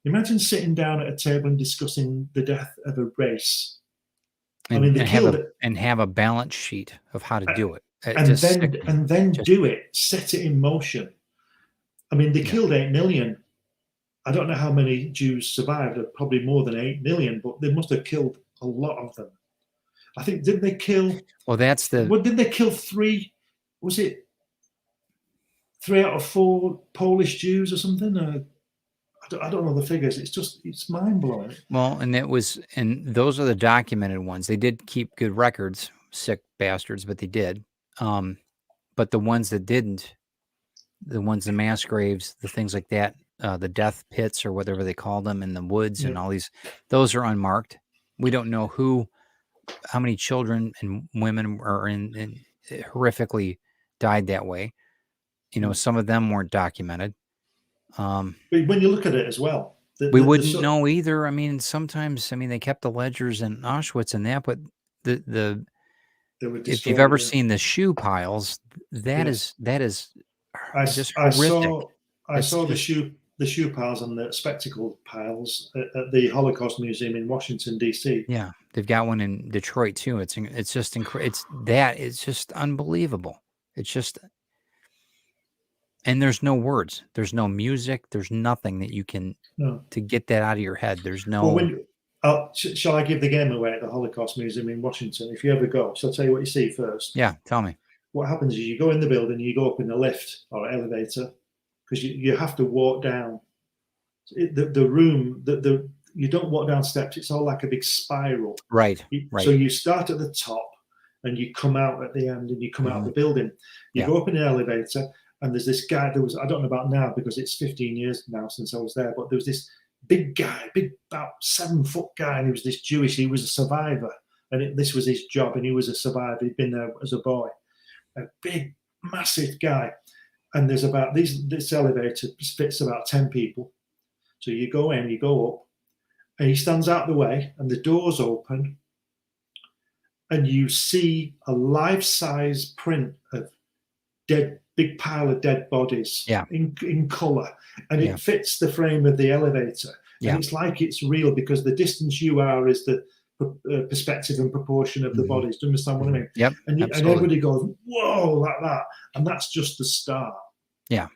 Imagine sitting down at a table and discussing the death of a race. And have a balance sheet of how to do it. And then do it, set it in motion. I mean, they killed 8 million. I don't know how many Jews survived, probably more than 8 million, but they must have killed a lot of them. I think, didn't they kill? Well, didn't they kill 3? Was it 3 out of 4 Polish Jews or something? I don't know the figures. It's mind blowing. Well, and those are the documented ones. They did keep good records, sick bastards, but they did. But the ones that didn't, the ones, the mass graves, the things like that, the death pits or whatever they call them in the woods and Yeah. all these, those are unmarked. We don't know how many children and women are in horrifically died that way. You know, some of them weren't documented. But when you look at it as well, We wouldn't know either. I mean, sometimes, I mean, they kept the ledgers in Auschwitz and that, but the they were if destroyed. you've ever Yeah. seen the shoe piles, that Yes. is I, just I horrific. saw It's the shoe piles and the spectacle piles at the Holocaust Museum in Washington D.C. Yeah, they've got one in Detroit too. It's just it's just unbelievable. It's just, and there's no words, there's no music, there's nothing that you can No. to get that out of your head. There's no. Well, when shall I give the game away at the Holocaust Museum in Washington? If you ever go, so I'll tell you what you see first. Yeah, tell me. What happens is you go in the building, you go up in a lift or elevator, because you have to walk down. The room, you don't walk down steps. It's all like a big spiral. Right. So you start at the top and you come out at the end and you come out of the building. You go up in an elevator and there's this guy. I don't know about now because it's 15 years now since I was there, but there was this big guy, about 7 foot guy, and he was this Jewish. He was a survivor, and this was his job, and he was a survivor. He'd been there as a boy. A big, massive guy, and there's about this elevator fits about 10 people. So you go in, you go up, and he stands out the way, and the doors open, and you see a life-size print of big pile of dead bodies in colour, and it fits the frame of the elevator. And it's like it's real because the distance you are is the perspective and proportion of the bodies. Do you understand what I mean? Yep. And everybody goes, whoa, like that. And that's just the start. Yeah.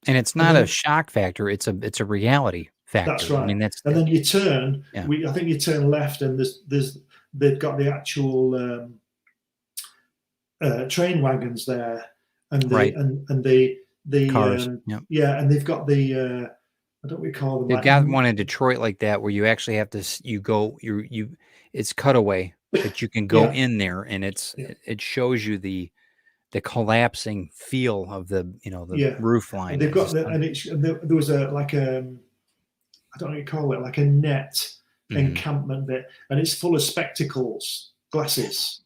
And it's not a shock factor, it's a reality factor. That's right. I mean, and then you turn, I think you turn left, and they've got the actual train wagons there, and the cars. and they've got the I don't recall them. They've got one in Detroit like that where you actually have to it's cutaway, but you can go in there, and it shows you the collapsing feel of the roof line. And they've got there was I don't know what you call it, like a net encampment bit, and it's full of spectacles, glasses,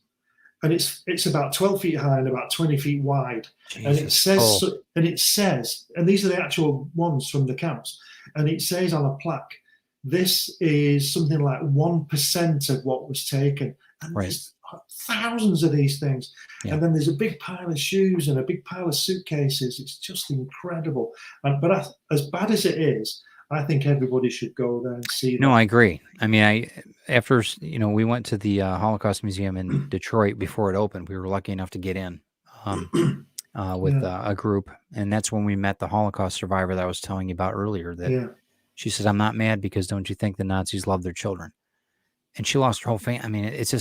and it's about 12 feet high and about 20 feet wide. Jesus. And it says, and these are the actual ones from the camps, and it says on a plaque, this is something like 1% of what was taken, and there's thousands of these things. And then there's a big pile of shoes and a big pile of suitcases. It's just incredible. But as bad as it is, I think everybody should go there and see that. No, I agree. I mean, after we went to the Holocaust Museum in Detroit before it opened. We were lucky enough to get in with a group, and that's when we met the Holocaust survivor that I was telling you about earlier. That she said, "I'm not mad because don't you think the Nazis love their children?" And she lost her whole family. I mean, it's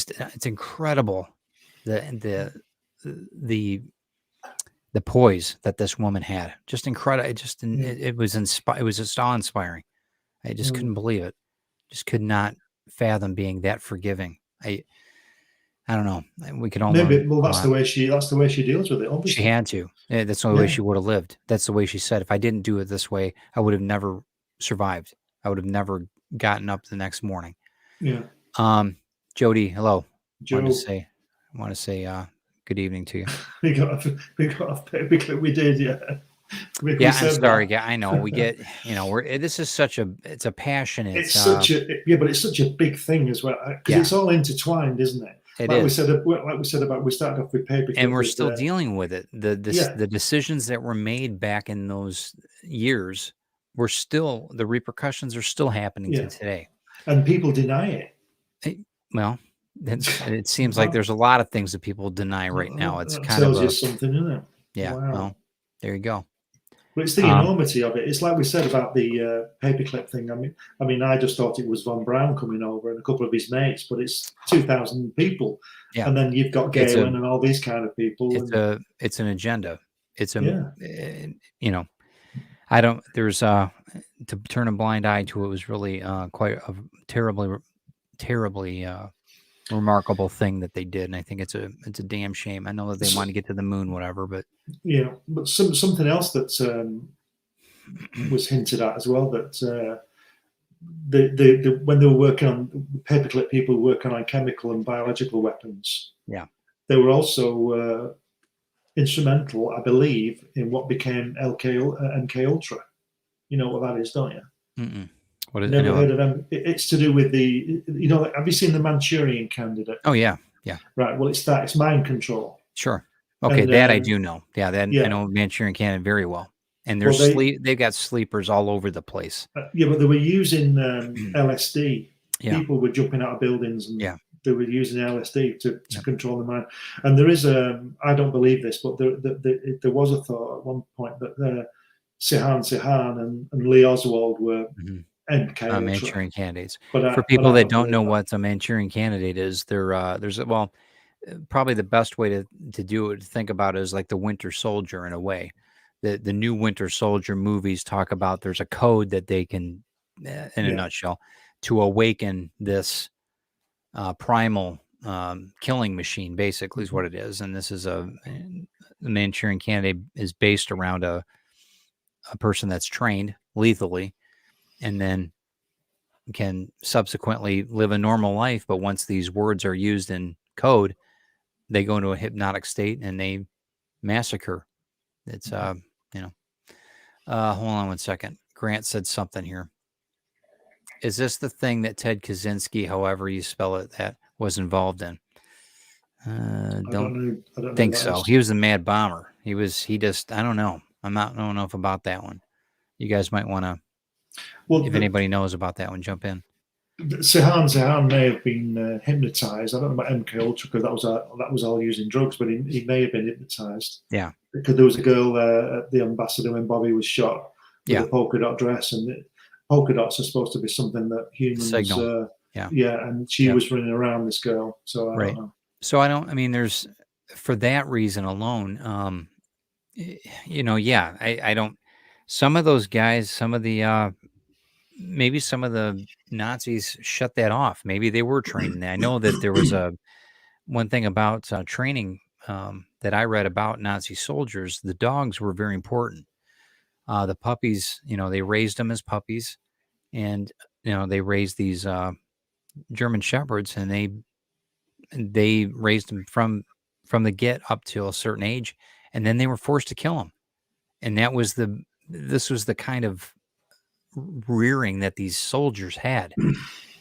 incredible the poise that this woman had. Just incredible. It was just awe-inspiring. I just couldn't believe it. Just could not fathom being that forgiving. I don't know. We could only that's the way she deals with it. Obviously. She had to. That's the only way she would have lived. That's the way she said. If I didn't do it this way, I would have never survived. I would have never gotten up the next morning. Yeah. Jody, hello. Joe. I want to say good evening to you. we got off paper clip. We did, yeah. I'm sorry. Yeah, I know. We get, this is it's a passionate. It's such a big thing as well because it's all intertwined, isn't it? We started off with paper clip, and we're still dealing with it. The decisions that were made back in those years the repercussions are still happening to today, and people deny it. It seems like there's a lot of things that people deny right now. It's kind tells you something, isn't it? Yeah. Wow. Well, there you go. But it's the enormity of it. It's like we said about the paperclip thing. I mean, I just thought it was Von Braun coming over and a couple of his mates, but it's 2,000 people, and then you've got Galen and all these kind of people. It's an agenda. It's I don't. There's to turn a blind eye to it was really quite a terribly remarkable thing that they did, and I think it's a damn shame. I know that they want to get to the moon, whatever, but but something else that was hinted at as well, that when they were working on paperclip, people working on chemical and biological weapons. Yeah. They were also instrumental, I believe, in what became MK Ultra. You know what that is, don't you? Mm-mm. What is, Never heard of them. It's to do with the, have you seen the Manchurian Candidate? Oh yeah. Right. Well, it's mind control. Sure. Okay, And, that I do know. Yeah, that yeah. I know Manchurian Candidate very well. And Well, they've got sleepers all over the place. but they were using LSD. Yeah. People were jumping out of buildings, and Yeah. they were using LSD to control the mind. And there is I don't believe this, but there was a thought at one point that Sirhan and Lee Oswald were MK Ultra. Manchurian candidates. But for people that don't know what a Manchurian Candidate is, there's probably the best way to think about it is like the Winter Soldier in a way. The new Winter Soldier movies talk about there's a code that they can, in a nutshell, to awaken this primal killing machine, basically is what it is. And this is the Manchurian Candidate is based around a person that's trained lethally and then can subsequently live a normal life. But once these words are used in code, they go into a hypnotic state and they massacre. It's, hold on 1 second. Grant said something here. Is this the thing that Ted Kaczynski, however you spell it, that was involved in? Don't think so. He was the Mad Bomber. I don't know. I don't know about that one. You guys might want to, if anybody knows about that one, jump in. Sirhan may have been hypnotized. I don't know about MK Ultra because that was all using drugs, but he may have been hypnotized. Yeah. Because there was a girl at the ambassador when Bobby was shot with a polka dot dress, and polka dots are supposed to be something that humans signal. And she was running around, this girl. So I don't know. So there's, for that reason alone, I don't, some of those guys, some of the maybe some of the Nazis shut that off. Maybe they were trained in that. I know that there was one thing about training that I read about Nazi soldiers. The dogs were very important. The puppies, they raised them as puppies, and they raised these German shepherds, and they raised them from the get up to a certain age, and then they were forced to kill them. And this was the kind of rearing that these soldiers had.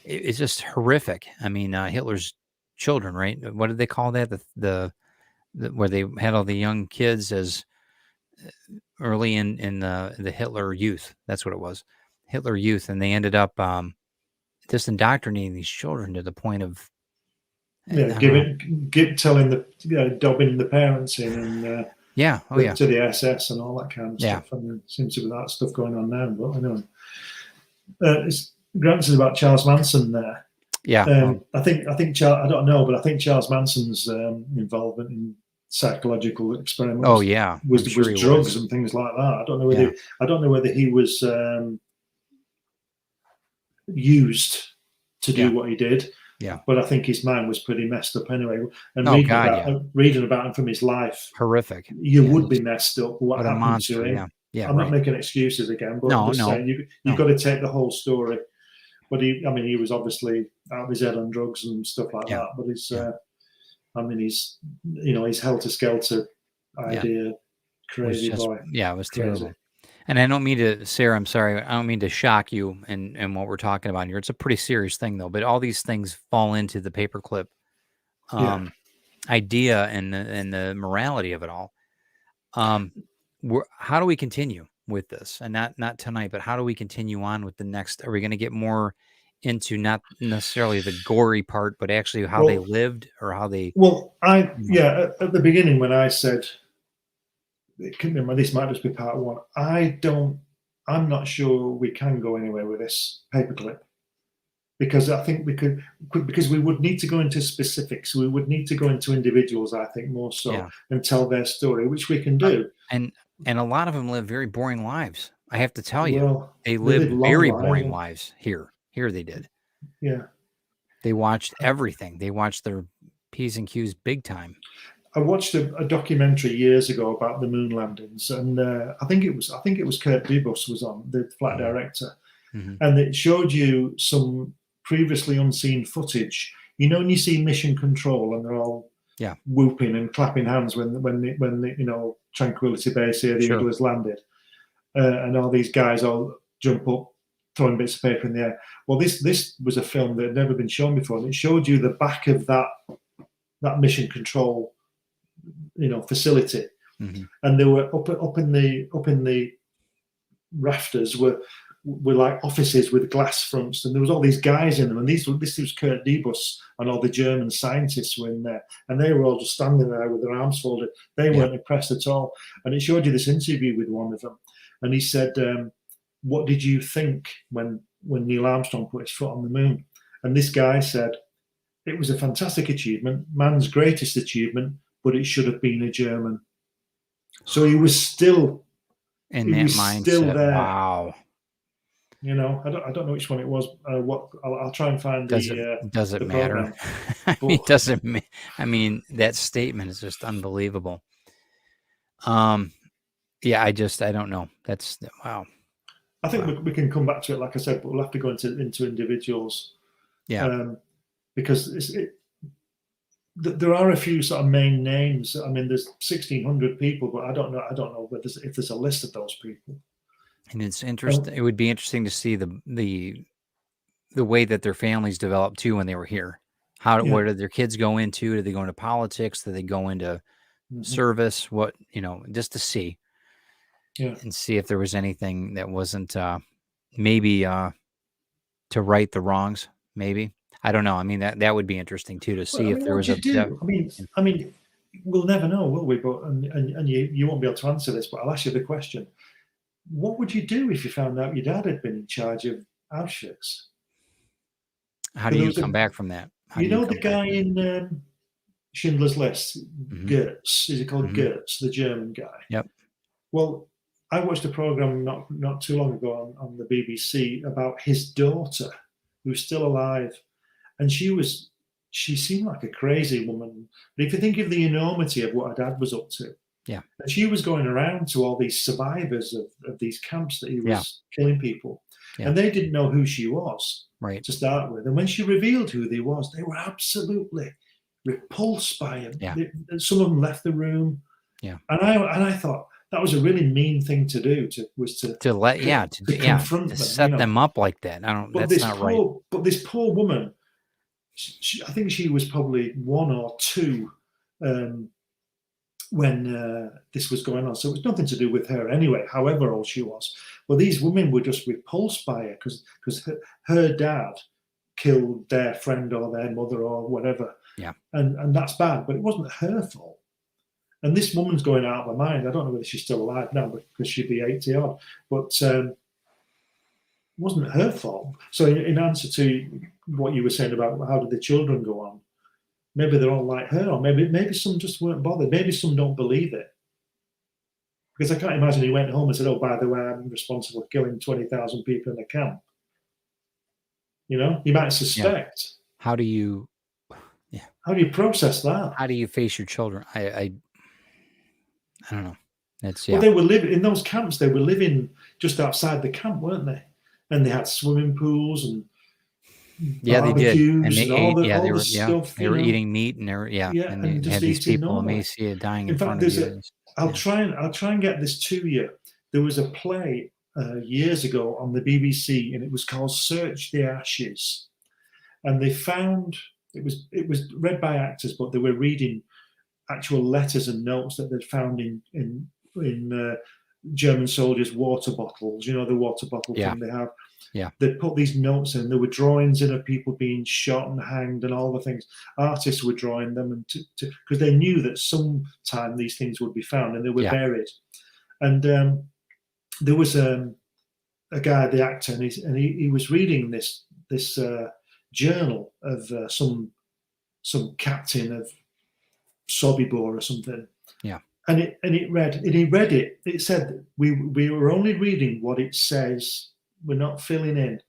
It's just horrific. I mean, Hitler's children, right? What did they call that? The where they had all the young kids as early in the Hitler Youth. That's what it was, Hitler Youth, and they ended up just indoctrinating these children to the point of dobbing the parents in and to the SS and all that kind of stuff. And there seems to be that stuff going on now. But anyway, Grant says about Charles Manson there. I think I don't know, but I think Charles Manson's involvement in psychological experiments. Was drugs and things like that. I don't know whether he was used to do what he did. But I think his mind was pretty messed up anyway. And reading about him from his life, horrific. You would be messed up. What happened monster, to him? I'm not making excuses again, but I'm just saying you've got to take the whole story. But he was obviously out of his head on drugs and stuff like that. But he's helter skelter idea, crazy boy. It was terrible. And I don't mean to, Sarah, I'm sorry, I don't mean to shock you and what we're talking about here. It's a pretty serious thing, though. But all these things fall into the paperclip idea and the morality of it all. How do we continue with this? And not tonight, but how do we continue on with the next? Are we going to get more into not necessarily the gory part, but actually how they lived or how they? Well, at the beginning when I said, this might just be part one. I'm not sure we can go anywhere with this paperclip, because I think because we would need to go into specifics. We would need to go into individuals, I think, more so, and tell their story, which we can do. And a lot of them live very boring lives. I have to tell you, they lived very boring lives here. Here they did. Yeah. They watched everything. They watched their P's and Q's big time. I watched a documentary years ago about the moon landings, and I think it was Kurt Dubus was on, the flight director, and it showed you some previously unseen footage. You know, when you see Mission Control and they're all whooping and clapping hands when the Tranquility Base here, the Eagle has landed, and all these guys all jump up, throwing bits of paper in the air. Well, this was a film that had never been shown before, and it showed you the back of that Mission Control, facility, and they were up in the rafters were like offices with glass fronts, and there was all these guys in them, and this was Kurt Dubus and all the German scientists were in there, and they were all just standing there with their arms folded. They weren't impressed at all. And it showed you this interview with one of them, and he said, what did you think when Neil Armstrong put his foot on the moon? And this guy said, it was a fantastic achievement, man's greatest achievement, but it should have been a German. So he was still in that mindset. Still there. Wow. I don't know which one it was. I'll try and find does it matter? I mean, that statement is just unbelievable. I don't know. That's wow. I think we can come back to it, like I said, but we'll have to go into individuals. Yeah. Because there are a few sort of main names. I mean, there's 1,600 people, but I don't know if there's a list of those people. And it's interesting. It would be interesting to see the way that their families developed too when they were here. What did their kids go into? Did they go into politics? Did they go into service? What, just to see. Yeah. And see if there was anything that wasn't maybe to right the wrongs. Maybe. I don't know. I mean, that would be interesting too to see if there was I mean, we'll never know, will we? But and you won't be able to answer this, but I'll ask you the question: what would you do if you found out your dad had been in charge of Auschwitz? How do you come back from that? The guy in Schindler's List, Goetz? Is he called Goetz, the German guy? Yep. Well, I watched a program not too long ago on the BBC about his daughter, who's still alive. And she seemed like a crazy woman. But if you think of the enormity of what her dad was up to, and she was going around to all these survivors of these camps that he was killing people, and they didn't know who she was to start with. And when she revealed who they were absolutely repulsed by him. Yeah. Some of them left the room. Yeah. And I thought that was a really mean thing to do. To confront them, set them up like that. That's not right. But this poor woman, I think she was probably 1 or 2 when this was going on. So it was nothing to do with her anyway, however old she was. Well, these women were just repulsed by her because her dad killed their friend or their mother or whatever. Yeah. And that's bad, but it wasn't her fault. And this woman's going out of her mind. I don't know whether she's still alive now because she'd be 80 odd, but it wasn't her fault. So in answer to what you were saying about how did the children go on, maybe they're all like her, or maybe some just weren't bothered. Maybe some don't believe it. Because I can't imagine he went home and said, oh, by the way, I'm responsible for killing 20,000 people in a camp. You might suspect. Yeah. How do you process that? How do you face your children? I don't know. Well, they were living in those camps. They were living just outside the camp, weren't they? And they had swimming pools and they did. And they ate. They were eating meat, and and they had these people emaciated, dying in front of you. I'll try and get this to you. There was a play years ago on the BBC, and it was called Search the Ashes. And they found it was read by actors, but they were reading actual letters and notes that they'd found in German soldiers' water bottles. The water bottle thing they have. Yeah, they put these notes in. There were drawings in of people being shot and hanged and all the things. Artists were drawing them, and because they knew that sometime these things would be found, and they were buried. And there was a guy, the actor, and he was reading this journal of some captain of Sobibor or something. Yeah. And he read it. It said we were only reading what it says. We're not filling in.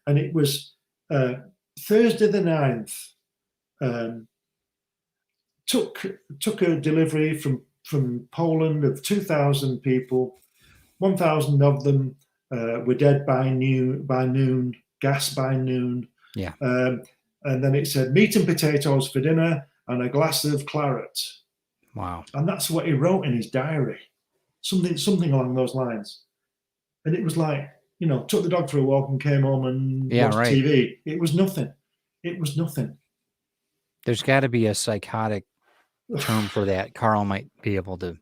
And it was Thursday the 9th, took a delivery from Poland of 2,000 people. 1,000 of them were dead by noon, gas by noon. Yeah. And then it said meat and potatoes for dinner and a glass of claret. Wow. And that's what he wrote in his diary, something along those lines. And it was like, you know, took the dog for a walk and came home and watched TV. It was nothing. It was nothing. There's got to be a psychotic term for that. Carl might be able to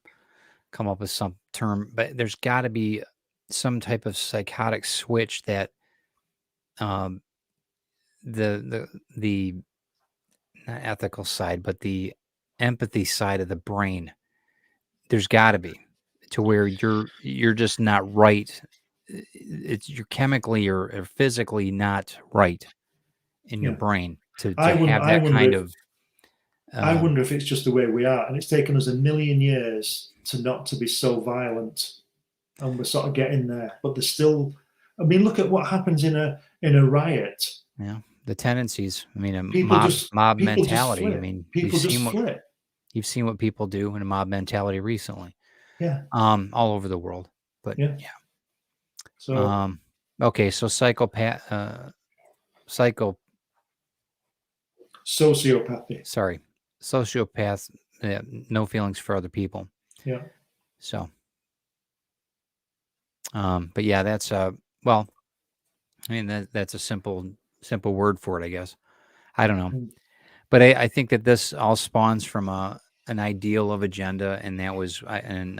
come up with some term, but there's got to be some type of psychotic switch that the not ethical side, but the empathy side of the brain, there's got to be, to where you're just not right. You're chemically or physically not right in your brain to have that kind of. I wonder if it's just the way we are, and it's taken us 1,000,000 years to be so violent, and we're sort of getting there. But there's still, I mean, look at what happens in a riot. Yeah, the tendencies. I mean, People mob mentality. I mean, people just flip. You've seen what people do in a mob mentality recently. Yeah. All over the world. But yeah. So okay, so sociopathy. Sorry. Sociopath, no feelings for other people. Yeah. So but yeah, that's well, I mean that's a simple word for it, I guess. I don't know. But I think that this all spawns from an ideal of agenda, and that was, and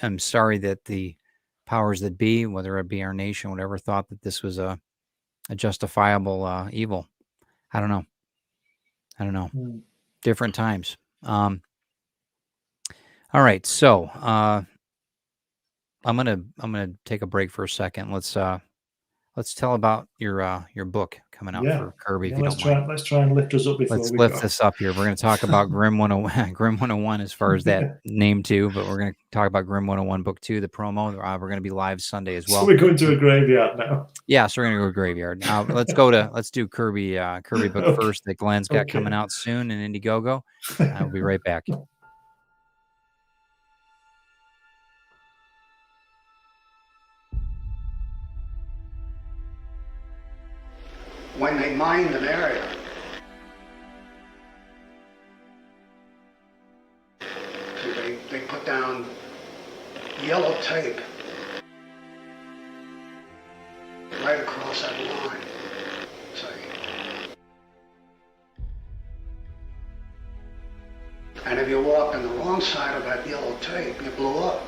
I'm sorry that the powers that be, whether it be our nation, whatever, thought that this was a justifiable evil. I don't know. Different times. All right, so I'm gonna take a break for a second. Let's tell about your book coming out for Kirby. Yeah, if you don't mind. let's try and lift us up before let's we lift go. this up here. We're going to talk about Grim 101, Grim 101 as far as that name too, but we're going to talk about Grim 101 book 2, the promo. We're going to be live Sunday as well. So we're going to a graveyard now. Yeah, so we're going to go to a graveyard. Now let's do Kirby book first that Glenn's got coming out soon in Indiegogo. We'll be right back. When they mined an area, they put down yellow tape right across that line. See? And if you walked on the wrong side of that yellow tape, you blew up.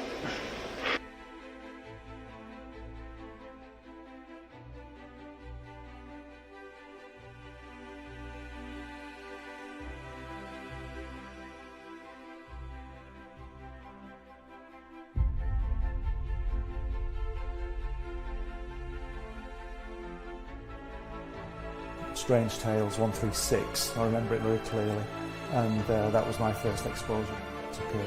Strange Tales 136. I remember it very clearly, and that was my first exposure to Kirby.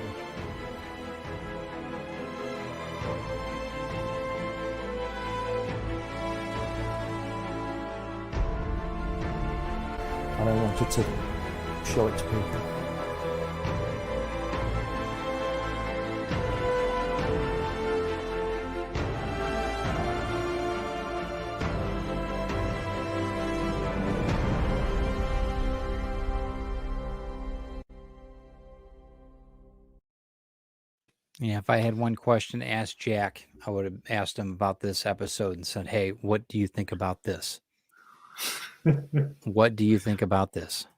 And I wanted to show it to people. Yeah, if I had one question to ask Jack, I would have asked him about this episode and said, "Hey, what do you think about this? What do you think about this?"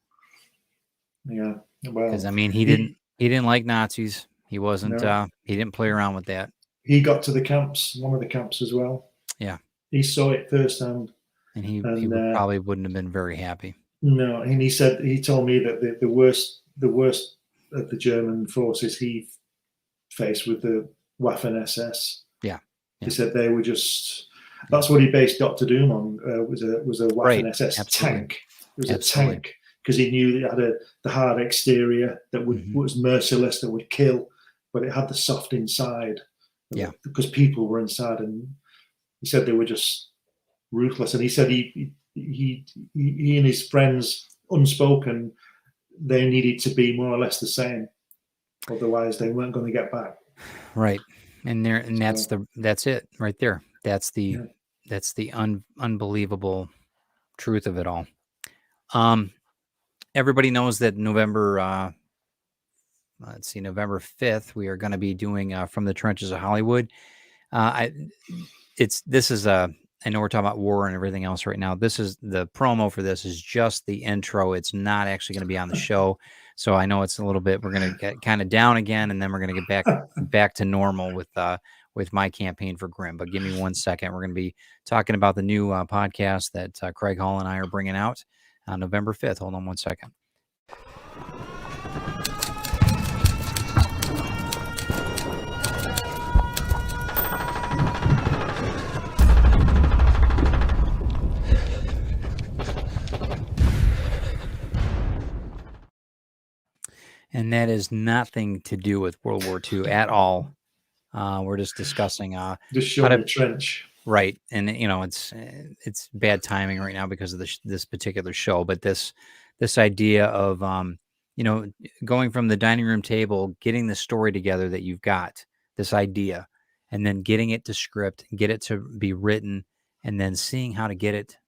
Yeah, well, because I mean, he didn't like Nazis. He wasn't. He didn't play around with that. He got to the camps, one of the camps as well. Yeah, he saw it firsthand, and he probably wouldn't have been very happy. No, and he told me that the worst of the German forces he faced with the Waffen SS. Yeah. He said they were just. That's what he based Doctor Doom on. Was a Waffen SS tank. It was a tank because he knew it had the hard exterior that was merciless, that would kill, but it had the soft inside. Yeah, because people were inside, and he said they were just ruthless. And he said he he and his friends, unspoken, they needed to be more or less the same, otherwise they weren't going to get back. Right. And that's it right there. That's the unbelievable truth of it all. Everybody knows that November 5th, we are going to be doing From the Trenches of Hollywood. I know we're talking about war and everything else right now. This is the promo for this is just the intro. It's not actually going to be on the show. So I know it's a little bit, we're going to get kind of down again, and then we're going to get back to normal with my campaign for Grimm. But give me 1 second. We're going to be talking about the new podcast that Craig Hall and I are bringing out on November 5th. Hold on 1 second. And that is nothing to do with World War II at all. We're just discussing Just showing the trench. Right. And it's bad timing right now because of this particular show, but this idea of going from the dining room table, getting the story together that you've got, this idea, and then getting it to script, get it to be written, and then seeing how to get it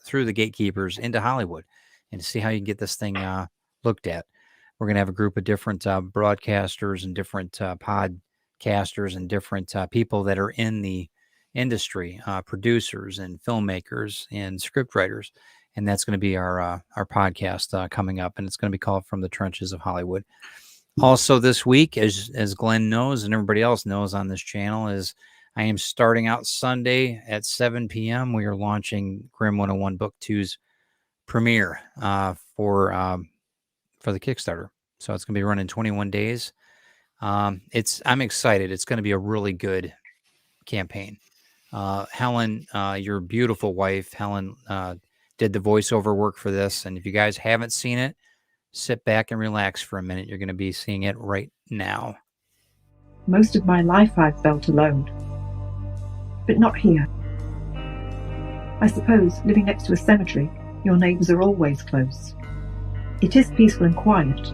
through the gatekeepers into Hollywood and see how you can get this thing looked at. We're going to have a group of different broadcasters and different podcasters and different people that are in the industry, producers and filmmakers and scriptwriters. And that's going to be our podcast coming up, and it's going to be called From the Trenches of Hollywood. Also this week, as Glenn knows and everybody else knows on this channel, is I am starting out Sunday at 7 p.m. We are launching Grimm 101 Book 2's premiere for the Kickstarter. So it's going to be running 21 days. I'm excited. It's going to be a really good campaign. Helen, your beautiful wife, Helen, did the voiceover work for this. And if you guys haven't seen it, sit back and relax for a minute. You're going to be seeing it right now. Most of my life I've felt alone, but not here. I suppose living next to a cemetery, your neighbours are always close. It is peaceful and quiet,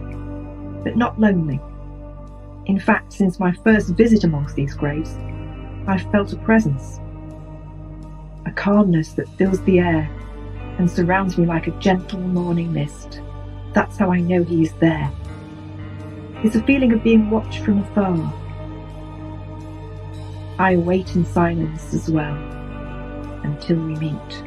but not lonely. In fact, since my first visit amongst these graves, I've felt a presence, a calmness that fills the air and surrounds me like a gentle morning mist. That's how I know he is there. It's a feeling of being watched from afar. I wait in silence as well, until we meet.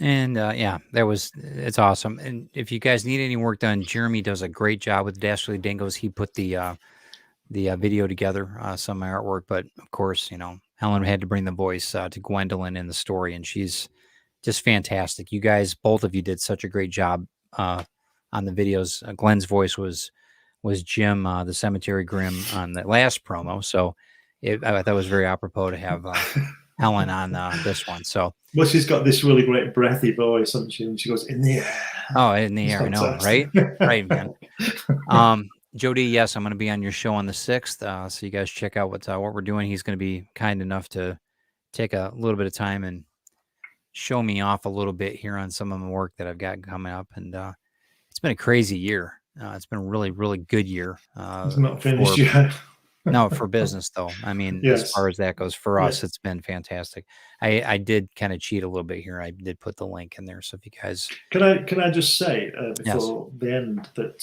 And it's awesome. And if you guys need any work done, Jeremy does a great job with Dastardly Dingoes. He put the video together, some of my artwork, but of course, Helen had to bring the voice to Gwendolyn in the story, and she's just fantastic. You guys, both of you did such a great job on the videos. Glenn's voice was Jim, the Cemetery Grimm, on the last promo. So I thought it was very apropos to have Helen on this one. So, well, she's got this really great breathy voice, hasn't she? And she goes, in the air. Oh, in the air, I know, right? Right, man. Jody, yes, I'm going to be on your show on the 6th. So you guys check out what we're doing. He's going to be kind enough to take a little bit of time and show me off a little bit here on some of my work that I've got coming up. And it's been a crazy year. It's been a really, really good year. It's not finished yet. No, for business though. I mean, yes. As far as that goes, for us, it's been fantastic. I did kind of cheat a little bit here. I did put the link in there. So if you guys can I just say before the end that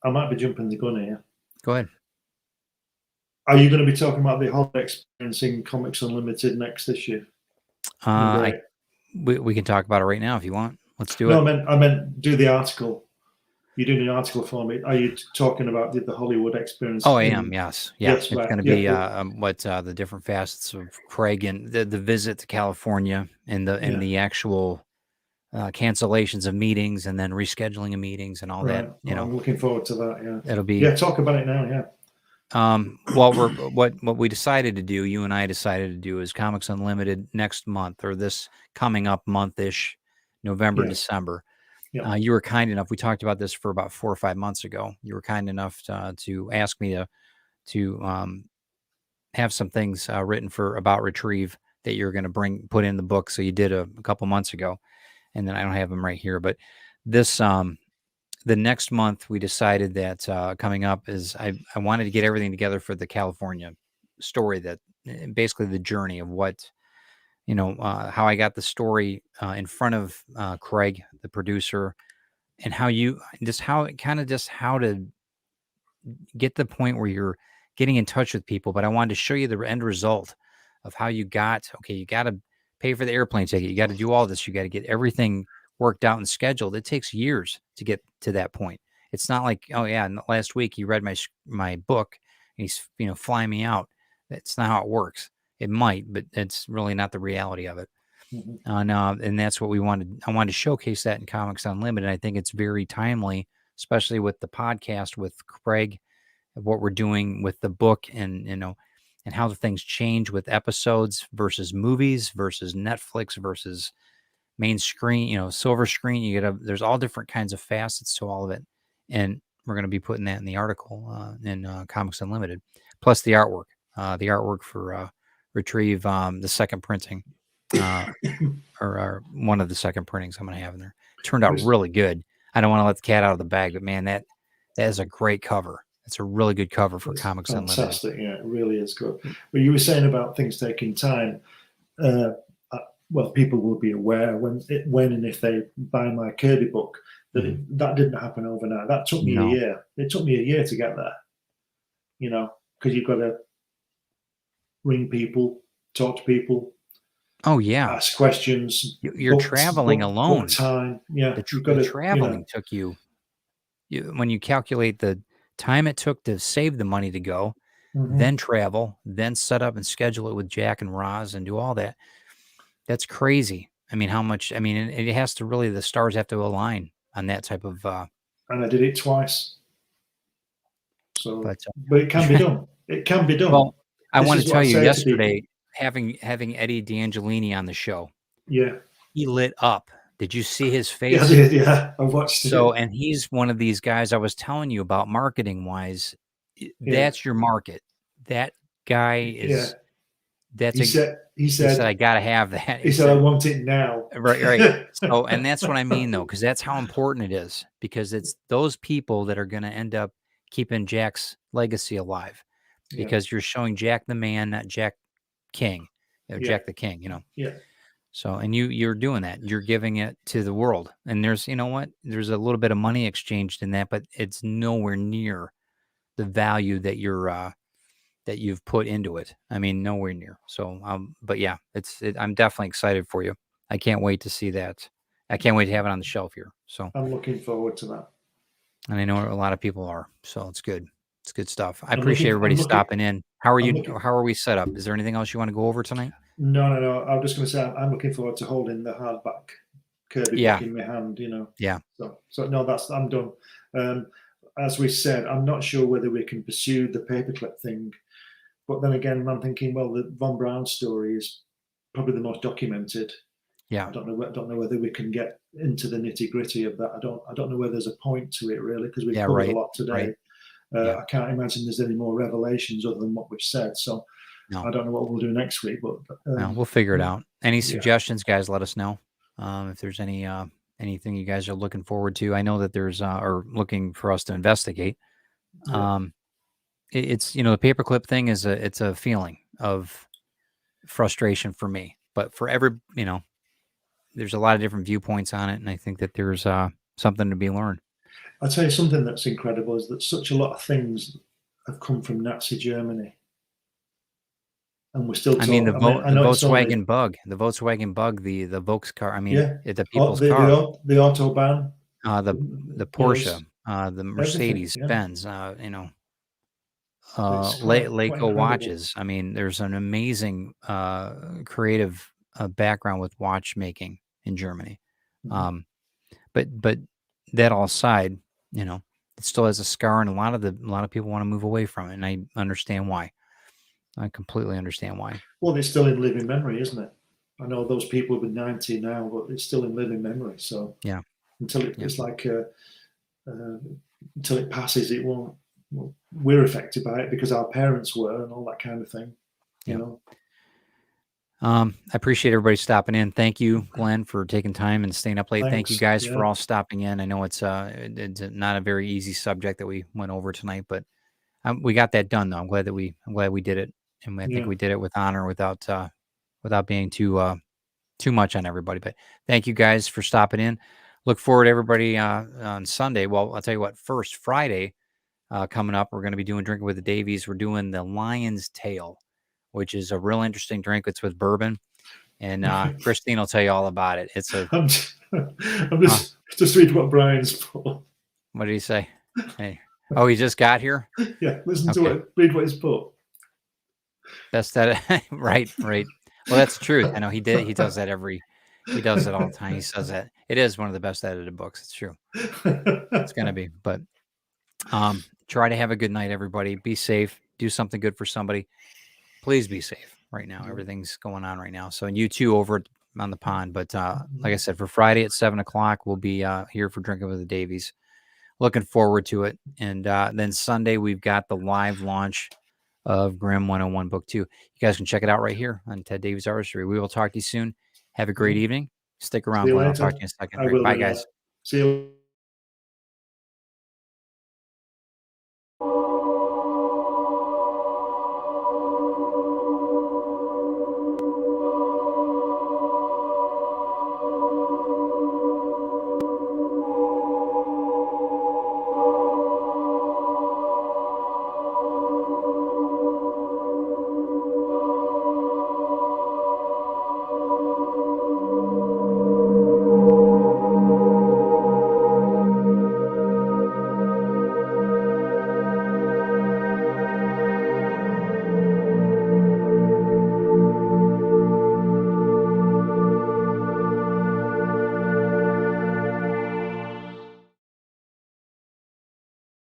I might be jumping the gun here. Go ahead. Are you going to be talking about the whole experience in Comics Unlimited next issue? We can talk about it right now if you want. Let's do it. No, I meant do the article. You're doing an article for me. Are you talking about the Hollywood experience? Oh, I am. Yes. Yeah. Yes, it's right. going to be what the different facets of Craig and the visit to California and the actual cancellations of meetings and then rescheduling of meetings and all Right. that. Well, I'm looking forward to that. Yeah. It'll be Yeah. Talk about it now. Yeah. Well, what we decided to do, you and I decided to do, is Comics Unlimited next month, or this coming up month-ish, November, Yeah. December. Yeah. You were kind enough. We talked about this for about 4 or 5 months ago. You were kind enough to ask me to have some things written about Retrieve that you're going to put in the book. So you did a couple months ago, and then I don't have them right here, but this the next month we decided that coming up is I wanted to get everything together for the California story, that basically the journey of what, how I got the story in front of Craig, the producer, and how to get the point where you're getting in touch with people. But I wanted to show you the end result of how you got to pay for the airplane ticket. You got to do all this. You got to get everything worked out and scheduled. It takes years to get to that point. It's not like, oh yeah, last week you read my book and he's flying me out. That's not how it works. It might, but it's really not the reality of it. Mm-hmm. And that's what we wanted. I wanted to showcase that in Comics Unlimited. I think it's very timely, especially with the podcast with Craig, of what we're doing with the book, and and how the things change with episodes versus movies versus Netflix versus main screen, silver screen. There's all different kinds of facets to all of it. And we're going to be putting that in the article in Comics Unlimited, plus the artwork for Retrieve, the second printing, or one of the second printings I'm going to have in there. It turned out really good. I don't want to let the cat out of the bag, but man, that is a great cover. It's a really good cover for Comics Unlimited. Fantastic. Yeah, it really is good. But you were saying about things taking time. Well, people will be aware when and if they buy my Kirby book that that didn't happen overnight. That took me a year. It took me a year to get there. Because you've got to ring people, talk to people. Oh yeah, ask questions. You're traveling alone. Book time. Yeah, the traveling took you. When you calculate the time it took to save the money to go, then travel, then set up and schedule it with Jack and Roz and do all that. That's crazy. I mean, how much? I mean, it has to really, the stars have to align on that type of. And I did it twice. So, but it can be done. It can be done. Well, I want to tell you, yesterday, having Eddie D'Angelini on the show. Yeah. He lit up. Did you see his face? Yeah, I did. Yeah, I watched it. So, and he's one of these guys I was telling you about, marketing wise. That's your market. That guy is. Yeah. He said, I got to have that. He said, I want it now. Right. So, and that's what I mean, though, because that's how important it is, because it's those people that are going to end up keeping Jack's legacy alive, because you're showing Jack the man, not Jack King, Jack the King, Yeah. So, and you're doing that. You're giving it to the world. And there's, there's a little bit of money exchanged in that, but it's nowhere near the value that that you've put into it. I mean, nowhere near. So, but yeah, I'm definitely excited for you. I can't wait to see that. I can't wait to have it on the shelf here. So I'm looking forward to that. And I know a lot of people are. So it's good. It's good stuff. I appreciate everybody stopping in. How are we set up? Is there anything else you want to go over tonight? No. I'm just going to say I'm looking forward to holding the hardback Kirby book in my hand. Yeah. So no, I'm done. As we said, I'm not sure whether we can pursue the paperclip thing, but then again, I'm thinking, well, the Von Braun story is probably the most documented. Yeah. I don't know whether we can get into the nitty gritty of that. I don't know whether there's a point to it really, because we've covered a lot today. Right. I can't imagine there's any more revelations other than what we've said. So I don't know what we'll do next week, but we'll figure it out. Any suggestions, guys? Let us know if there's anything you guys are looking forward to. I know that there's or looking for us to investigate. It's the paperclip thing is it's a feeling of frustration for me, but for there's a lot of different viewpoints on it, and I think that there's something to be learned. I'll tell you something that's incredible is that such a lot of things have come from Nazi Germany, and we're still. The Volkswagen Bug, the Volks car. I mean, the people's car, the Autobahn, the Porsche, the Mercedes Benz. Leica watches. I mean, there's an amazing creative background with watchmaking in Germany. Mhm. But that all aside, you know, it still has a scar, and a lot of people want to move away from it, and I understand why. I completely understand why. Well, it's still in living memory, isn't it? I know those people have been 90 now, but it's still in living memory. So Yeah, until yeah, it's like uh, until it passes, it won't. Well, we're affected by it because our parents were, and all that kind of thing. You yeah. know. I appreciate everybody stopping in. Thank you, Glenn, for taking time and staying up late. Thank you Thanks. guys Yeah. for all stopping in. I know it's not a very easy subject that we went over tonight, but we got that done though. I'm glad we did it, and I think Yeah. we did it with honor, without being too much on everybody. But thank you guys for stopping in. Look forward to everybody on Sunday. Well, I'll tell you what. First Friday coming up, we're going to be doing Drinking with the Davies. We're doing the Lion's Tail, which is a real interesting drink. It's with bourbon, and Christine will tell you all about it. It's a I'm just reading what Brian's put. what did he say? Hey, oh, he just got here. Yeah, listen to Okay. what read what he's put. That's that. Right. Well, that's the truth. I know he did. He does that he does it all the time. He says that it is one of the best edited books. It's true. It's going to be, but try to have a good night, everybody. Be safe. Do something good for somebody. Please be safe right now. Everything's going on right now. So, and you too over on the pond. But like I said, for Friday at 7:00, we'll be here for Drinking with the Davies. Looking forward to it. And then Sunday, we've got the live launch of Grimm 101 Book 2. You guys can check it out right here on Ted Davies Artistry. We will talk to you soon. Have a great evening. Stick See around, you Glenn. I'll later. talk to you in a second. I All right, will bye, do, yeah. guys. See you.